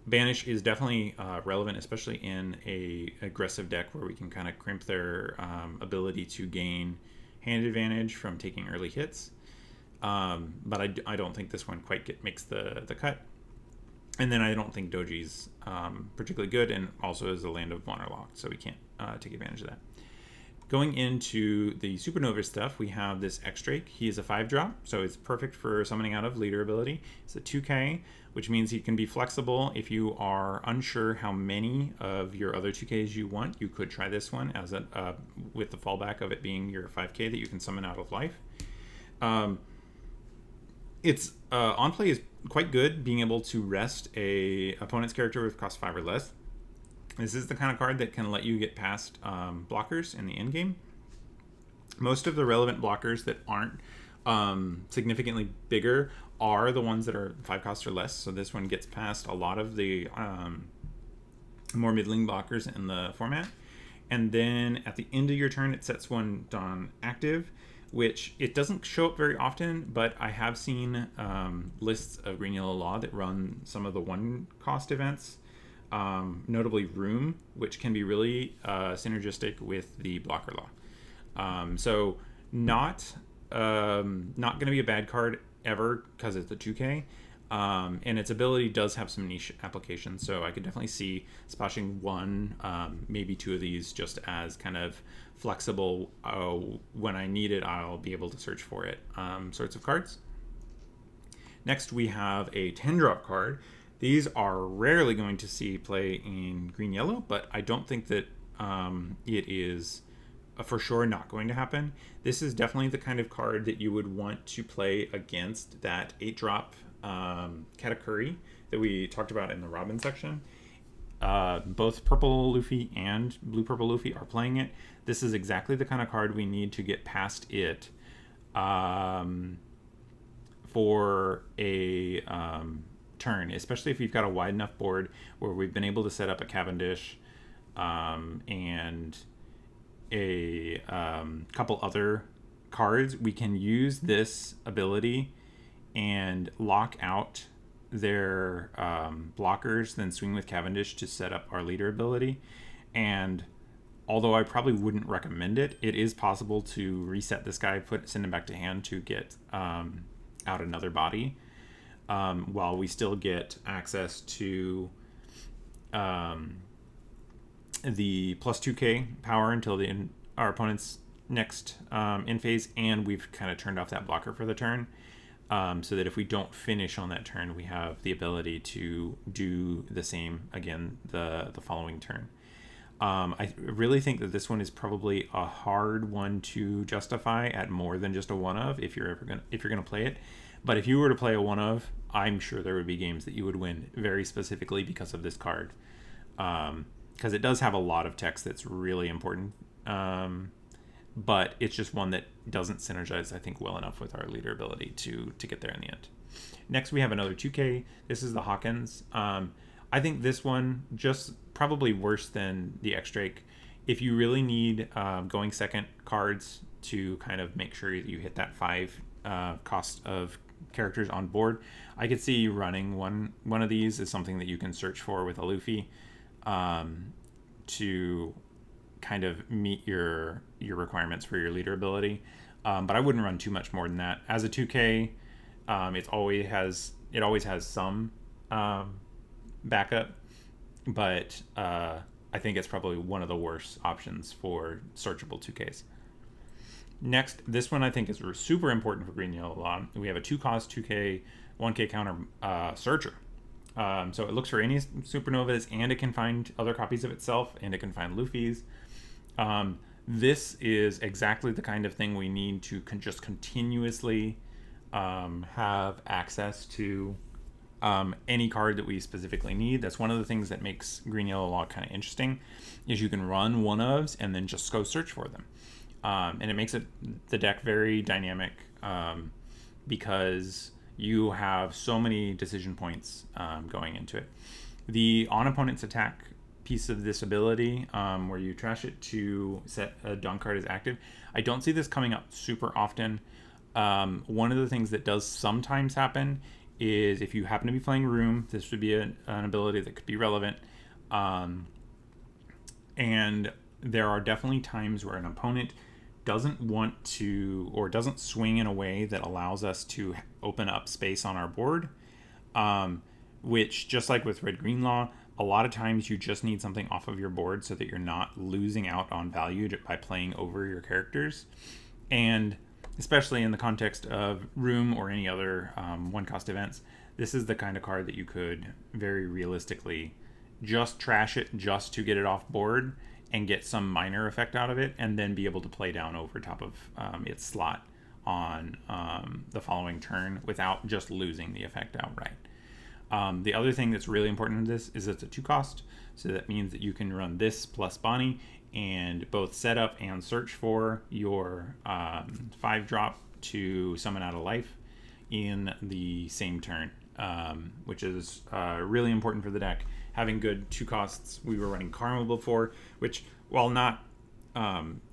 Banish is definitely relevant, especially in a aggressive deck where we can kind of crimp their ability to gain hand advantage from taking early hits. But I don't think this one quite makes the cut. And then I don't think Doji's particularly good, and also is a land of waterlogged, so we can't take advantage of that. Going into the Supernova stuff, we have this X-Drake. He is a 5-drop, so it's perfect for summoning out of leader ability. It's a 2K, which means he can be flexible. If you are unsure how many of your other 2Ks you want, you could try this one as with the fallback of it being your 5K that you can summon out of life. Its on play is quite good, being able to rest a opponent's character with cost 5 or less. This is the kind of card that can let you get past blockers in the end game. Most of the relevant blockers that aren't significantly bigger are the ones that are 5 cost or less. So this one gets past a lot of the more middling blockers in the format. And then at the end of your turn, it sets one on active, which it doesn't show up very often, but I have seen lists of Green Yellow Law that run some of the 1 cost events. Notably Room, which can be really synergistic with the blocker law. So not going to be a bad card ever because it's a 2K. And its ability does have some niche applications, so I could definitely see splashing 1, maybe 2 of these just as kind of flexible, when I need it, I'll be able to search for it sorts of cards. Next, we have a 10-drop card. These are rarely going to see play in green-yellow, but I don't think that it is for sure not going to happen. This is definitely the kind of card that you would want to play against that 8-drop Katakuri that we talked about in the Robin section. Both Purple Luffy and Blue Purple Luffy are playing it. This is exactly the kind of card we need to get past it for a turn, especially if you've got a wide enough board where we've been able to set up a Cavendish and a couple other cards. We can use this ability and lock out their blockers, then swing with Cavendish to set up our leader ability. And although I probably wouldn't recommend it, it is possible to reset this guy, send him back to hand to get out another body, while we still get access to the plus 2K power until our opponent's next end phase, and we've kind of turned off that blocker for the turn. So that if we don't finish on that turn, we have the ability to do the same again the following turn. I really think that this one is probably a hard one to justify at more than just a one of if you're gonna play it. But if you were to play a one of, I'm sure there would be games that you would win very specifically because of this card, because it does have a lot of text that's really important. But it's just one that doesn't synergize, I think, well enough with our leader ability to get there in the end. Next, we have another 2K. This is the Hawkins. I think this one just probably worse than the X-Drake. If you really need going second cards to kind of make sure you hit that 5 cost of characters on board, I could see running one of these is something that you can search for with a Luffy to kind of meet your requirements for your leader ability, but I wouldn't run too much more than that. As a 2K, it always has some backup, but I think it's probably one of the worst options for searchable 2Ks. Next, this one I think is super important for Green Yellow Law. We have a 2-cost 2K 1K counter searcher. So it looks for any supernovas, and it can find other copies of itself, and it can find Luffy's. This is exactly the kind of thing we need to just continuously have access to any card that we specifically need. That's one of the things that makes Green Yellow Law kind of interesting, is you can run one-ofs and then just go search for them. And it makes the deck very dynamic because you have so many decision points going into it. The on-opponent's attack piece of this ability, where you trash it to set a dunk card as active, I don't see this coming up super often. One of the things that does sometimes happen is if you happen to be playing Room, this would be an ability that could be relevant. And there are definitely times where an opponent doesn't want to, or doesn't swing in a way that allows us to open up space on our board, which, just like with Red Green Law, a lot of times you just need something off of your board so that you're not losing out on value by playing over your characters. And especially in the context of Room or any other one-cost events, this is the kind of card that you could very realistically just trash it just to get it off board and get some minor effect out of it, and then be able to play down over top of its slot on the following turn without just losing the effect outright. The other thing that's really important in this is it's a 2-cost, so that means that you can run this plus Bonnie and both set up and search for your 5-drop to summon out of life in the same turn, which is really important for the deck. Having good 2 costs. We were running Karma before, which, while not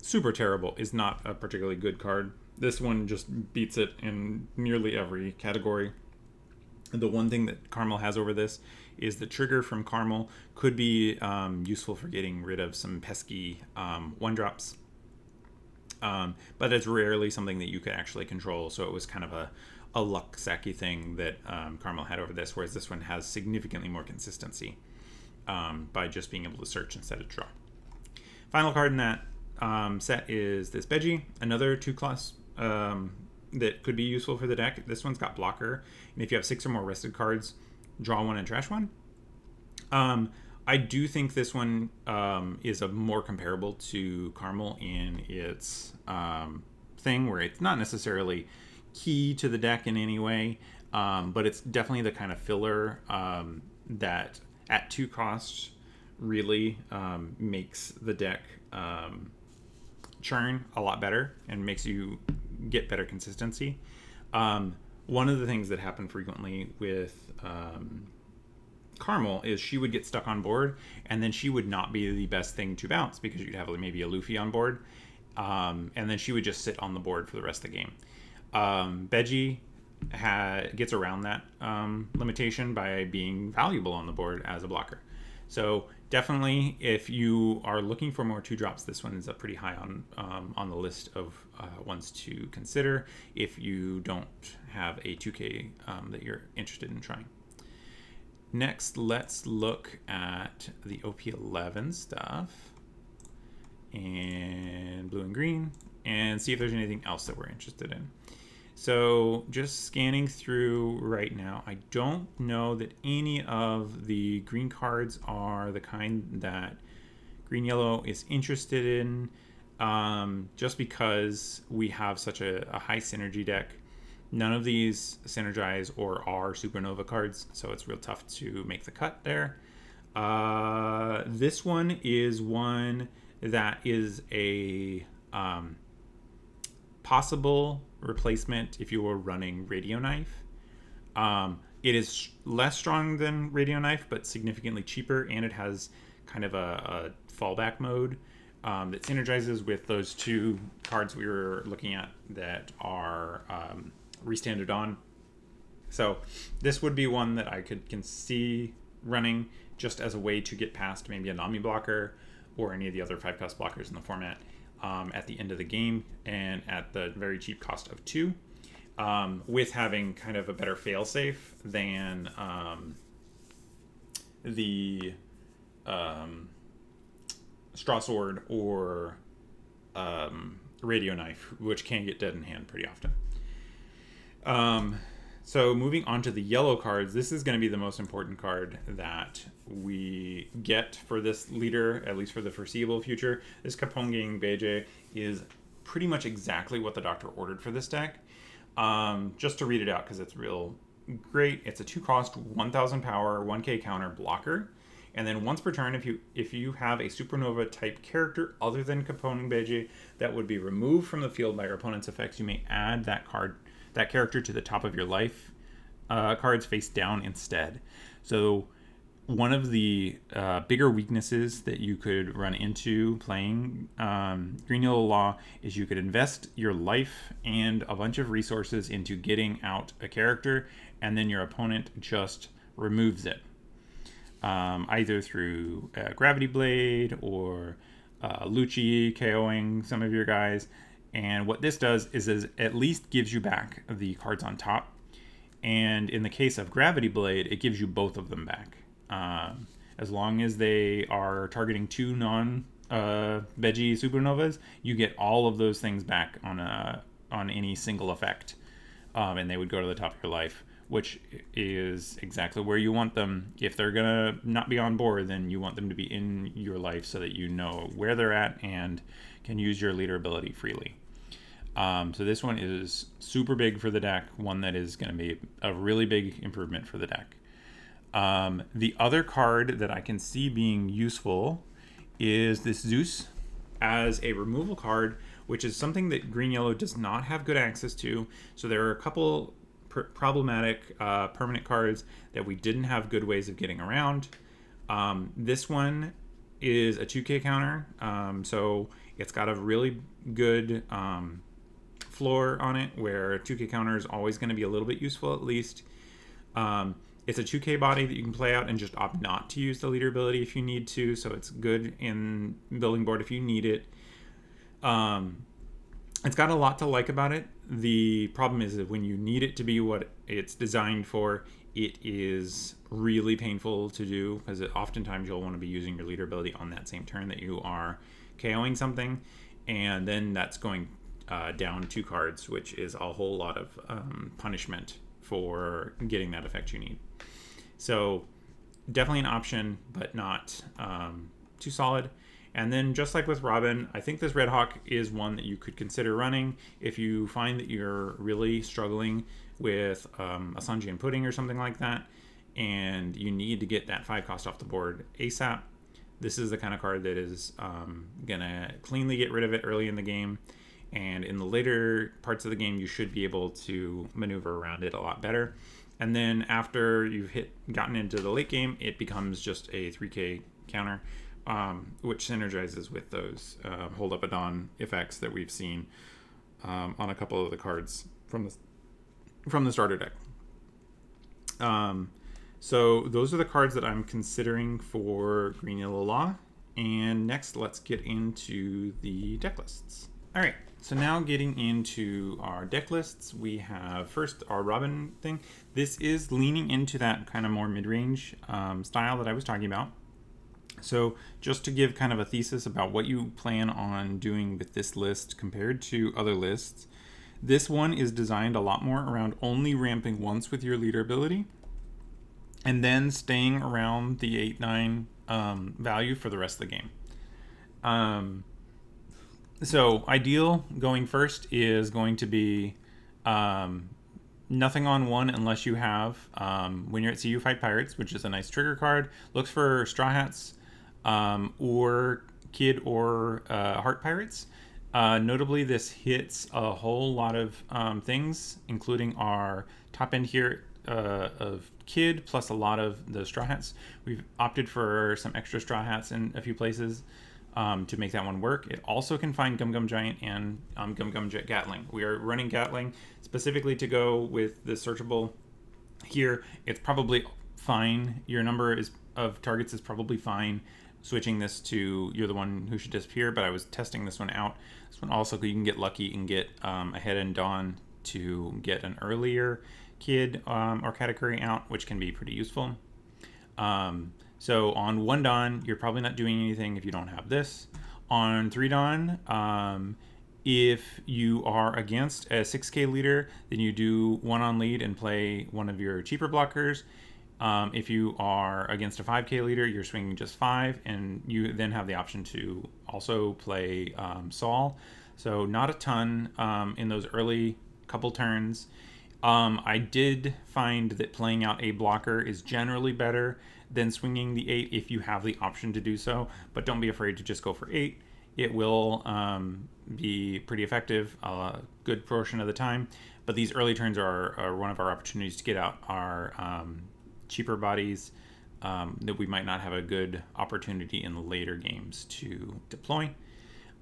super terrible, is not a particularly good card. This one just beats it in nearly every category. The one thing that Carmel has over this is the trigger from Carmel could be useful for getting rid of some pesky 1-drops. But it's rarely something that you could actually control, so it was kind of a luck sacky thing that Carmel had over this, whereas this one has significantly more consistency by just being able to search instead of draw. Final card in that set is this Beji, another 2-class that could be useful for the deck. This one's got blocker, and if you have 6 or more rested cards, draw 1 and trash 1. I do think this one is a more comparable to Carmel in its thing, where it's not necessarily key to the deck in any way, but it's definitely the kind of filler that at 2 costs really makes the deck churn a lot better and makes you get better consistency. One of the things that happened frequently with Carmel is she would get stuck on board, and then she would not be the best thing to bounce because you'd have maybe a Luffy on board, and then she would just sit on the board for the rest of the game. Beji gets around that limitation by being valuable on the board as a blocker. So definitely, if you are looking for more 2-drops, this one is up pretty high on the list of ones to consider if you don't have a 2K that you're interested in trying. Next, let's look at the OP11 stuff and blue and green and see if there's anything else that we're interested in. So just scanning through right now, I don't know that any of the green cards are the kind that Green Yellow is interested in, just because we have such a high synergy deck. None of these synergize or are supernova cards, so it's real tough to make the cut there. This one is one that is a possible replacement if you were running Radio Knife. It is less strong than Radio Knife, but significantly cheaper, and it has kind of a fallback mode that synergizes with those 2 cards we were looking at that are restanded on. So this would be one that I can see running just as a way to get past maybe a Nami blocker or any of the other 5-cost blockers in the format at the end of the game, and at the very cheap cost of 2, with having kind of a better failsafe than the Straw Sword or Radio Knife, which can get dead in hand pretty often. So moving on to the yellow cards, this is going to be the most important card that we get for this leader, at least for the foreseeable future. This Kaponging Beije is pretty much exactly what the doctor ordered for this deck. Just to read it out because it's real great. It's a 2-cost, 1000 power, 1k counter blocker. And then once per turn, if you have a supernova type character other than Kaponging Beije that would be removed from the field by your opponent's effects, you may add that character to the top of your life cards face down instead. So one of the bigger weaknesses that you could run into playing Green Yellow Law is you could invest your life and a bunch of resources into getting out a character, and then your opponent just removes it, either through Gravity Blade or Lucci KOing some of your guys. And what this does is at least gives you back the cards on top. And in the case of Gravity Blade, it gives you both of them back. As long as they are targeting 2 non-veggie supernovas, you get all of those things back on any single effect. And they would go to the top of your life, which is exactly where you want them. If they're going to not be on board, then you want them to be in your life so that you know where they're at and can use your leader ability freely. So this one is super big for the deck, one that is going to be a really big improvement for the deck. The other card that I can see being useful is this Zeus as a removal card, which is something that green-yellow does not have good access to. So there are a couple problematic permanent cards that we didn't have good ways of getting around. This one is a 2K counter, so it's got a really good floor on it where a 2K counter is always going to be a little bit useful at least. It's a 2K body that you can play out and just opt not to use the leader ability if you need to, so it's good in building board if you need it. It's got a lot to like about it. The problem is that when you need it to be what it's designed for, it is really painful to do, because oftentimes you'll want to be using your leader ability on that same turn that you are KOing something, and then that's going down 2 cards, which is a whole lot of punishment for getting that effect you need. So definitely an option, but not too solid. And then just like with Robin, I think this Red Hawk is one that you could consider running if you find that you're really struggling with a Sanjian Pudding or something like that, and you need to get that 5 cost off the board ASAP. This is the kind of card that is gonna cleanly get rid of it early in the game, and in the later parts of the game you should be able to maneuver around it a lot better. And then after you've gotten into the late game, it becomes just a 3K counter, which synergizes with those Hold Up a Dawn effects that we've seen on a couple of the cards from the starter deck. So those are the cards that I'm considering for Green Yellow Law. And next, let's get into the deck lists. All right, so now getting into our deck lists, we have first our Robin thing. This is leaning into that kind of more mid-range style that I was talking about. So just to give kind of a thesis about what you plan on doing with this list compared to other lists, this one is designed a lot more around only ramping once with your leader ability and then staying around the 8-9 value for the rest of the game. So ideal going first is going to be nothing on 1 unless you have, when you're at CU Fight Pirates, which is a nice trigger card, looks for Straw Hats or Kid or Heart Pirates. Notably, this hits a whole lot of things, including our top end here of Kid, plus a lot of the Straw Hats. We've opted for some extra Straw Hats in a few places to make that one work. It also can find Gum Gum Giant and Gum Gum Gatling. We are running Gatling specifically to go with the searchable here. It's probably fine. Your number of targets is probably fine. Switching this to You're the One Who Should Disappear, but I was testing this one out. This one also, you can get lucky and get Ahead and Dawn to get an earlier Kid or category out, which can be pretty useful. So on 1 Dawn, you're probably not doing anything if you don't have this. On 3 Dawn, if you are against a 6K leader, then you do 1 on lead and play one of your cheaper blockers. If you are against a 5K leader, you're swinging just 5, and you then have the option to also play Saul. So not a ton in those early couple turns. I did find that playing out a blocker is generally better than swinging the 8 if you have the option to do so, but don't be afraid to just go for 8. It will be pretty effective a good portion of the time, but these early turns are one of our opportunities to get out our cheaper bodies that we might not have a good opportunity in the later games to deploy.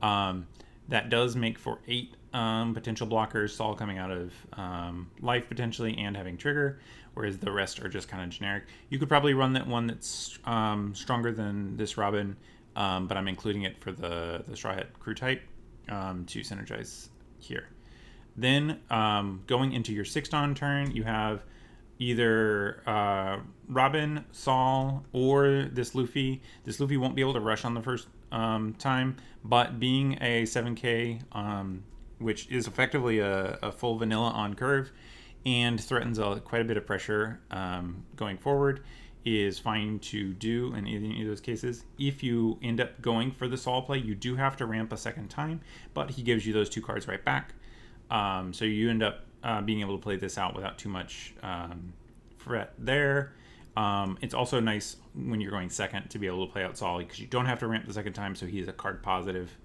That does make for 8 potential blockers, Saul coming out of life potentially and having trigger, whereas the rest are just kind of generic. You could probably run that one that's stronger than this Robin, but I'm including it for the Straw Hat crew type to synergize here. Then going into your 6-on turn, you have either Robin, Saul, or this Luffy. This Luffy won't be able to rush on the first time, but being a 7k, which is effectively a full vanilla on curve and threatens quite a bit of pressure going forward, is fine to do in any of those cases. If you end up going for the Saul play, you do have to ramp a second time, but he gives you those 2 cards right back. So you end up being able to play this out without too much fret there. It's also nice when you're going second to be able to play out Saul, because you don't have to ramp the second time, so he's a card positive,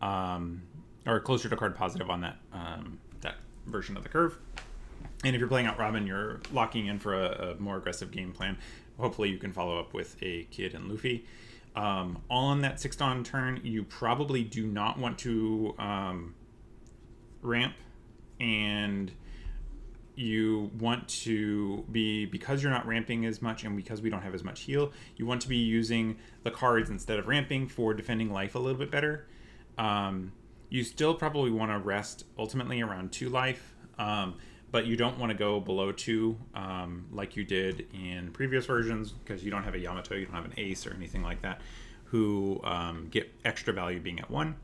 or closer to card positive on that that version of the curve. And if you're playing out Robin, you're locking in for a more aggressive game plan. Hopefully you can follow up with a Kid and Luffy. On that 6-on turn, you probably do not want to ramp, and you want to be, because you're not ramping as much and because we don't have as much heal, you want to be using the cards instead of ramping for defending life a little bit better. You still probably want to rest ultimately around 2 life, but you don't want to go below 2 like you did in previous versions, because you don't have a Yamato, you don't have an Ace or anything like that, who get extra value being at 1.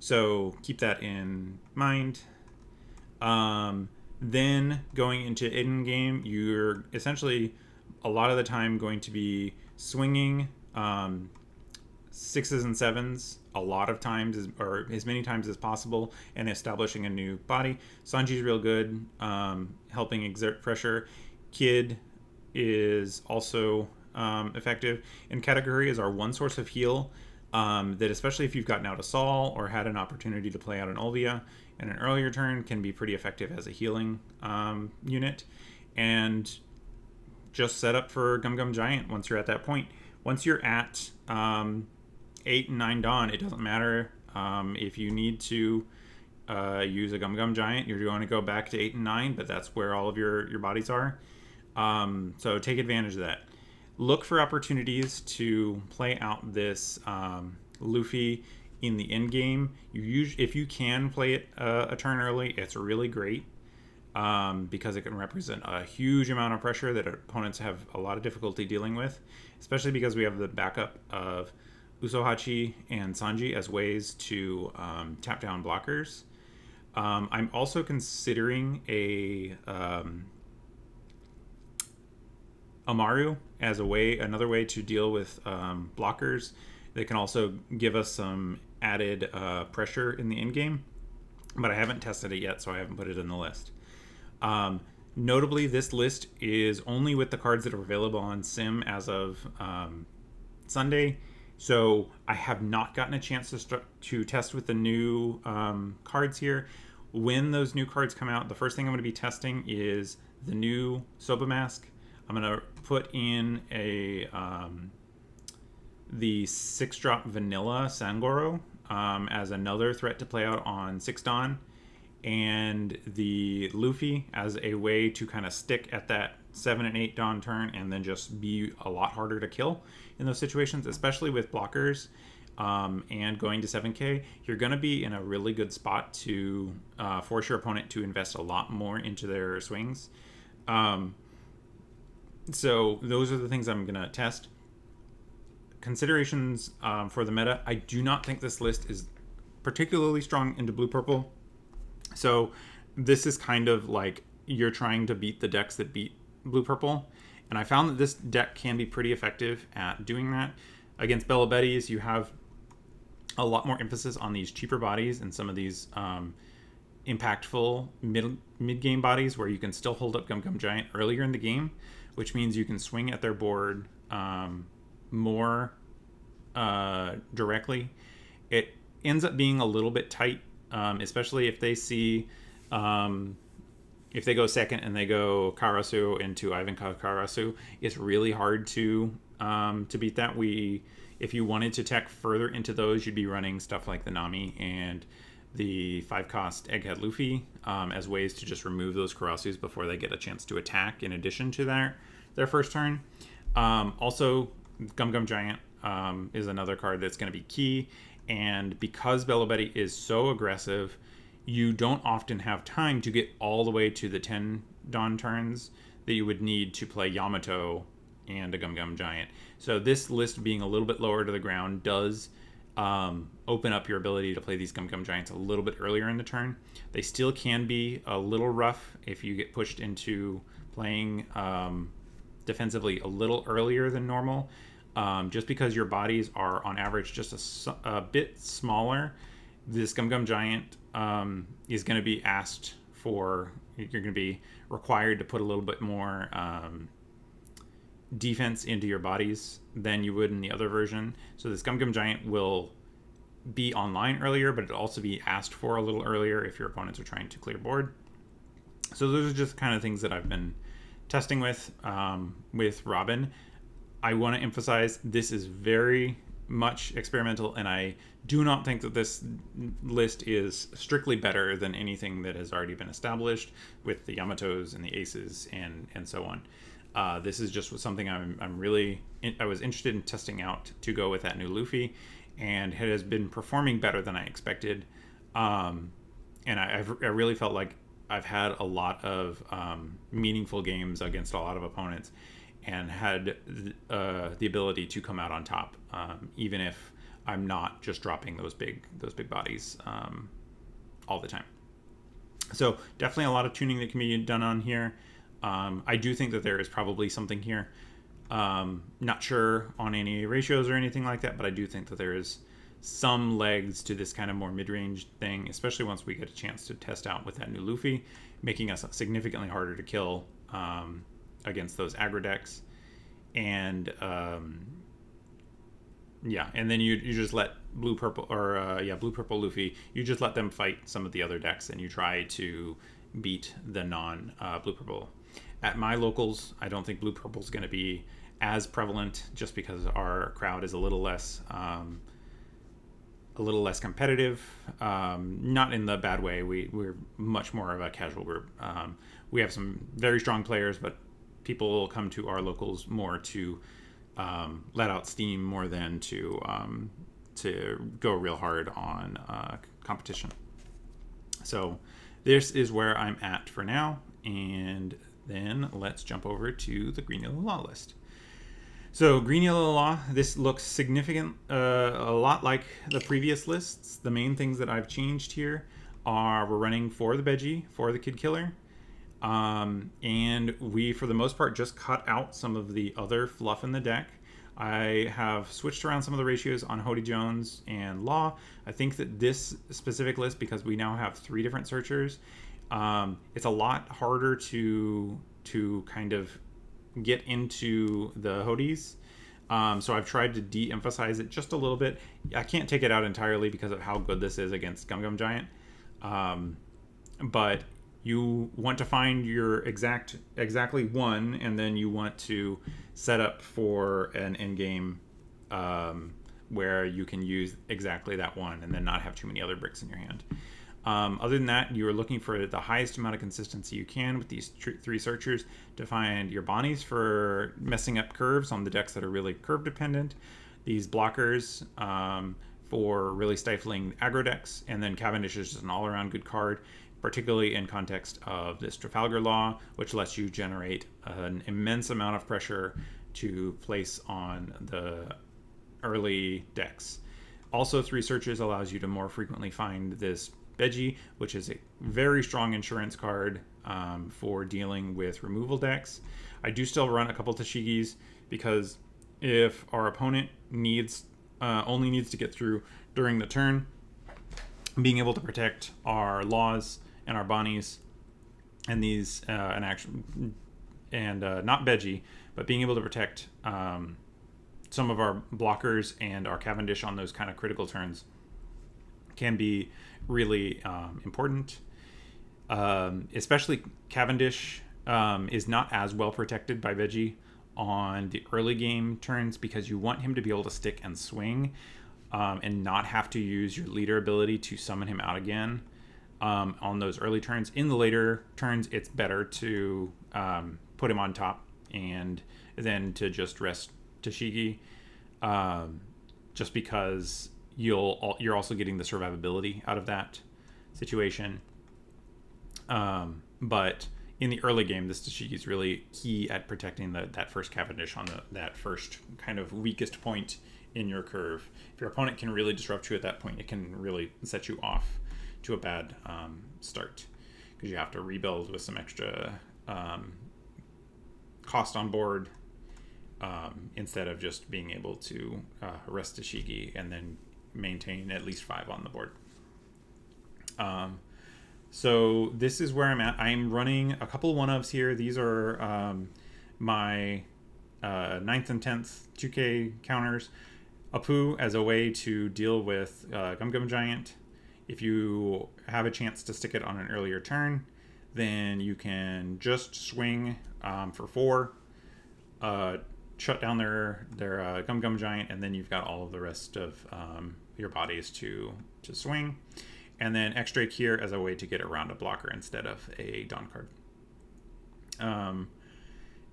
So keep that in mind. Then going into in game, you're essentially a lot of the time going to be swinging 6s and 7s a lot of times, or as many times as possible, and establishing a new body. Sanji's real good, helping exert pressure. Kid is also effective, and Kategori is our one source of heal, that especially if you've gotten out a Saul or had an opportunity to play out an Olvia in an earlier turn, can be pretty effective as a healing unit. And just set up for Gum Gum Giant once you're at that point. Once you're at 8 and 9 Dawn, it doesn't matter if you need to use a Gum Gum Giant. You're going to go back to 8 and 9, but that's where all of your bodies are. So take advantage of that. Look for opportunities to play out this Luffy in the end game. If you can play it a turn early, it's really great, because it can represent a huge amount of pressure that opponents have a lot of difficulty dealing with, especially because we have the backup of Usohachi and Sanji as ways to tap down blockers. I'm also considering a Amaru as another way to deal with blockers that can also give us some added pressure in the end game, but I haven't tested it yet, so I haven't put it in the list. Notably, this list is only with the cards that are available on Sim as of Sunday, so I have not gotten a chance to test with the new cards here. When those new cards come out, the first thing I'm going to be testing is the new Soba Mask. I'm going to put in the 6-drop vanilla Sangoro as another threat to play out on 6 Dawn, and the Luffy as a way to kind of stick at that 7 and 8 Dawn turn, and then just be a lot harder to kill in those situations, especially with blockers. And going to 7k, you're going to be in a really good spot to force your opponent to invest a lot more into their swings. So those are the things I'm going to test. Considerations for the meta. I do not think this list is particularly strong into blue-purple. So this is kind of like you're trying to beat the decks that beat blue-purple. And I found that this deck can be pretty effective at doing that. Against Bella Betties, you have a lot more emphasis on these cheaper bodies and some of these impactful mid-game bodies where you can still hold up Gum Gum Giant earlier in the game, which means you can swing at their board more directly. It ends up being a little bit tight, especially if they see if they go second and they go Karasu into Ivankov Karasu. It's really hard to beat that. If you wanted to tech further into those, you'd be running stuff like the Nami and the 5-cost Egghead Luffy as ways to just remove those Karasus before they get a chance to attack in addition to their first turn. Also, Gum Gum Giant is another card that's going to be key. And because Bello Betty is so aggressive, you don't often have time to get all the way to the 10 Dawn turns that you would need to play Yamato and a Gum Gum Giant. So this list being a little bit lower to the ground does open up your ability to play these Gum Gum Giants a little bit earlier in the turn. They still can be a little rough if you get pushed into playing defensively a little earlier than normal. Just because your bodies are on average just a bit smaller, this Gum Gum Giant is going to be asked for. You're going to be required to put a little bit more defense into your bodies than you would in the other version. So this Gum Gum Giant will be online earlier, but it'll also be asked for a little earlier if your opponents are trying to clear board. So those are just kind of things that I've been testing with Robin. I want to emphasize this is very much experimental, and I do not think that this list is strictly better than anything that has already been established with the Yamatos and the Aces and so on. This is just something I was interested in testing out to go with that new Luffy, and it has been performing better than I expected. And I really felt like I've had a lot of meaningful games against a lot of opponents, and had the ability to come out on top, even if I'm not just dropping those big bodies all the time. So definitely a lot of tuning that can be done on here. I do think that there is probably something here. Not sure on any ratios or anything like that, but I do think that there is some legs to this kind of more mid-range thing, especially once we get a chance to test out with that new Luffy, making us significantly harder to kill against those aggro decks. And and then you just let blue purple Luffy, you just let them fight some of the other decks, and you try to beat the non blue purple. At my locals, I don't think blue purple is going to be as prevalent, just because our crowd is a little less competitive. Not in the bad way. We're much more of a casual group. We have some very strong players, but people will come to our locals more to let out steam more than to go real hard on competition. So this is where I'm at for now, and then let's jump over to the Green Yellow Law list. So Green Yellow Law, this looks significant, a lot like the previous lists. The main things that I've changed here are we're running for the Veggie, for the Kid Killer, and we, for the most part, just cut out some of the other fluff in the deck. I have switched around some of the ratios on Hody Jones and Law. I think that this specific list, because we now have 3 different searchers, it's a lot harder to kind of get into the Hodies. So I've tried to de-emphasize it just a little bit. I can't take it out entirely because of how good this is against Gum Gum Giant. But you want to find your exactly one, and then you want to set up for an end game where you can use exactly that one and then not have too many other bricks in your hand. Other than that, you are looking for the highest amount of consistency you can with these 3 searchers to find your Bonnies for messing up curves on the decks that are really curve dependent, these blockers for really stifling aggro decks, and then Cavendish is just an all-around good card, particularly in context of this Trafalgar Law, which lets you generate an immense amount of pressure to place on the early decks. Also, 3 searches allows you to more frequently find this Veggie, which is a very strong insurance card for dealing with removal decks. I do still run a couple Tashigis, because if our opponent only needs to get through during the turn, being able to protect our Laws and our Bonnies and these not Veggie, but being able to protect some of our blockers and our Cavendish on those kind of critical turns can be really important. Especially Cavendish is not as well protected by Veggie on the early game turns, because you want him to be able to stick and swing and not have to use your leader ability to summon him out again on those early turns. In the later turns, it's better to put him on top and then to just rest Tashigi. just because you're also getting the survivability out of that situation. But in the early game, this Tashigi is really key at protecting that first Cavendish on that first kind of weakest point in your curve. If your opponent can really disrupt you at that point, it can really set you off to a bad start, because you have to rebuild with some extra cost on board, instead of just being able to arrest Tashigi and then maintain at least 5 on the board. So this is where I'm at. I'm running a couple 1-ofs here. These are my 9th and 10th 2K counters. Apu as a way to deal with Gum Gum Giant. If you have a chance to stick it on an earlier turn, then you can just swing for 4, shut down their Gum Gum Giant, and then you've got all of the rest of your bodies to swing. And then X-Drake here as a way to get around a blocker instead of a Dawn card.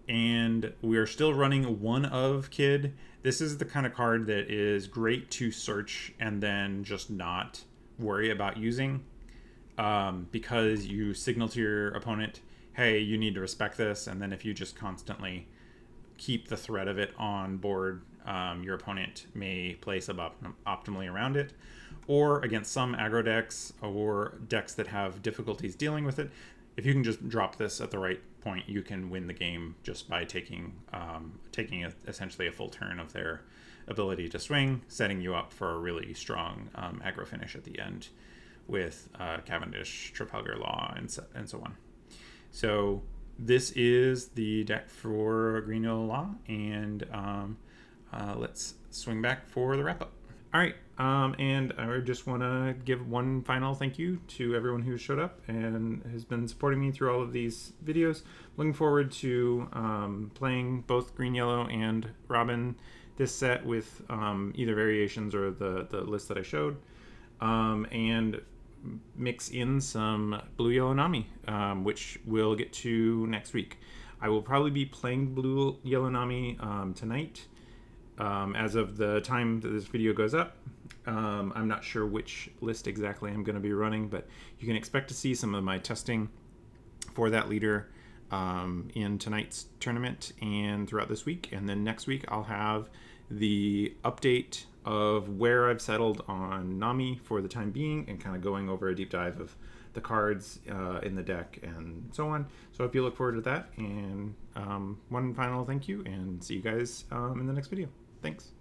And we're still running 1-of Kid. This is the kind of card that is great to search and then just not worry about using, because you signal to your opponent, hey, you need to respect this, and then if you just constantly keep the threat of it on board, your opponent may play suboptimally around it, or against some aggro decks or decks that have difficulties dealing with it. If you can just drop this at the right point, you can win the game just by taking essentially a full turn of their ability to swing, setting you up for a really strong aggro finish at the end with Cavendish, Trafalgar Law, and so on. So this is the deck for Green Yellow Law, and let's swing back for the wrap up. All right, and I just want to give one final thank you to everyone who showed up and has been supporting me through all of these videos. Looking forward to playing both Green, Yellow, and Robin this set with either variations or the list that I showed, and mix in some Blue, Yellow, Nami, which we'll get to next week. I will probably be playing Blue, Yellow, Nami tonight. As of the time that this video goes up, I'm not sure which list exactly I'm going to be running, but you can expect to see some of my testing for that leader in tonight's tournament and throughout this week. And then next week I'll have the update of where I've settled on Nami for the time being, and kind of going over a deep dive of the cards in the deck and so on. So I hope you look forward to that. And one final thank you, and see you guys in the next video. Thanks.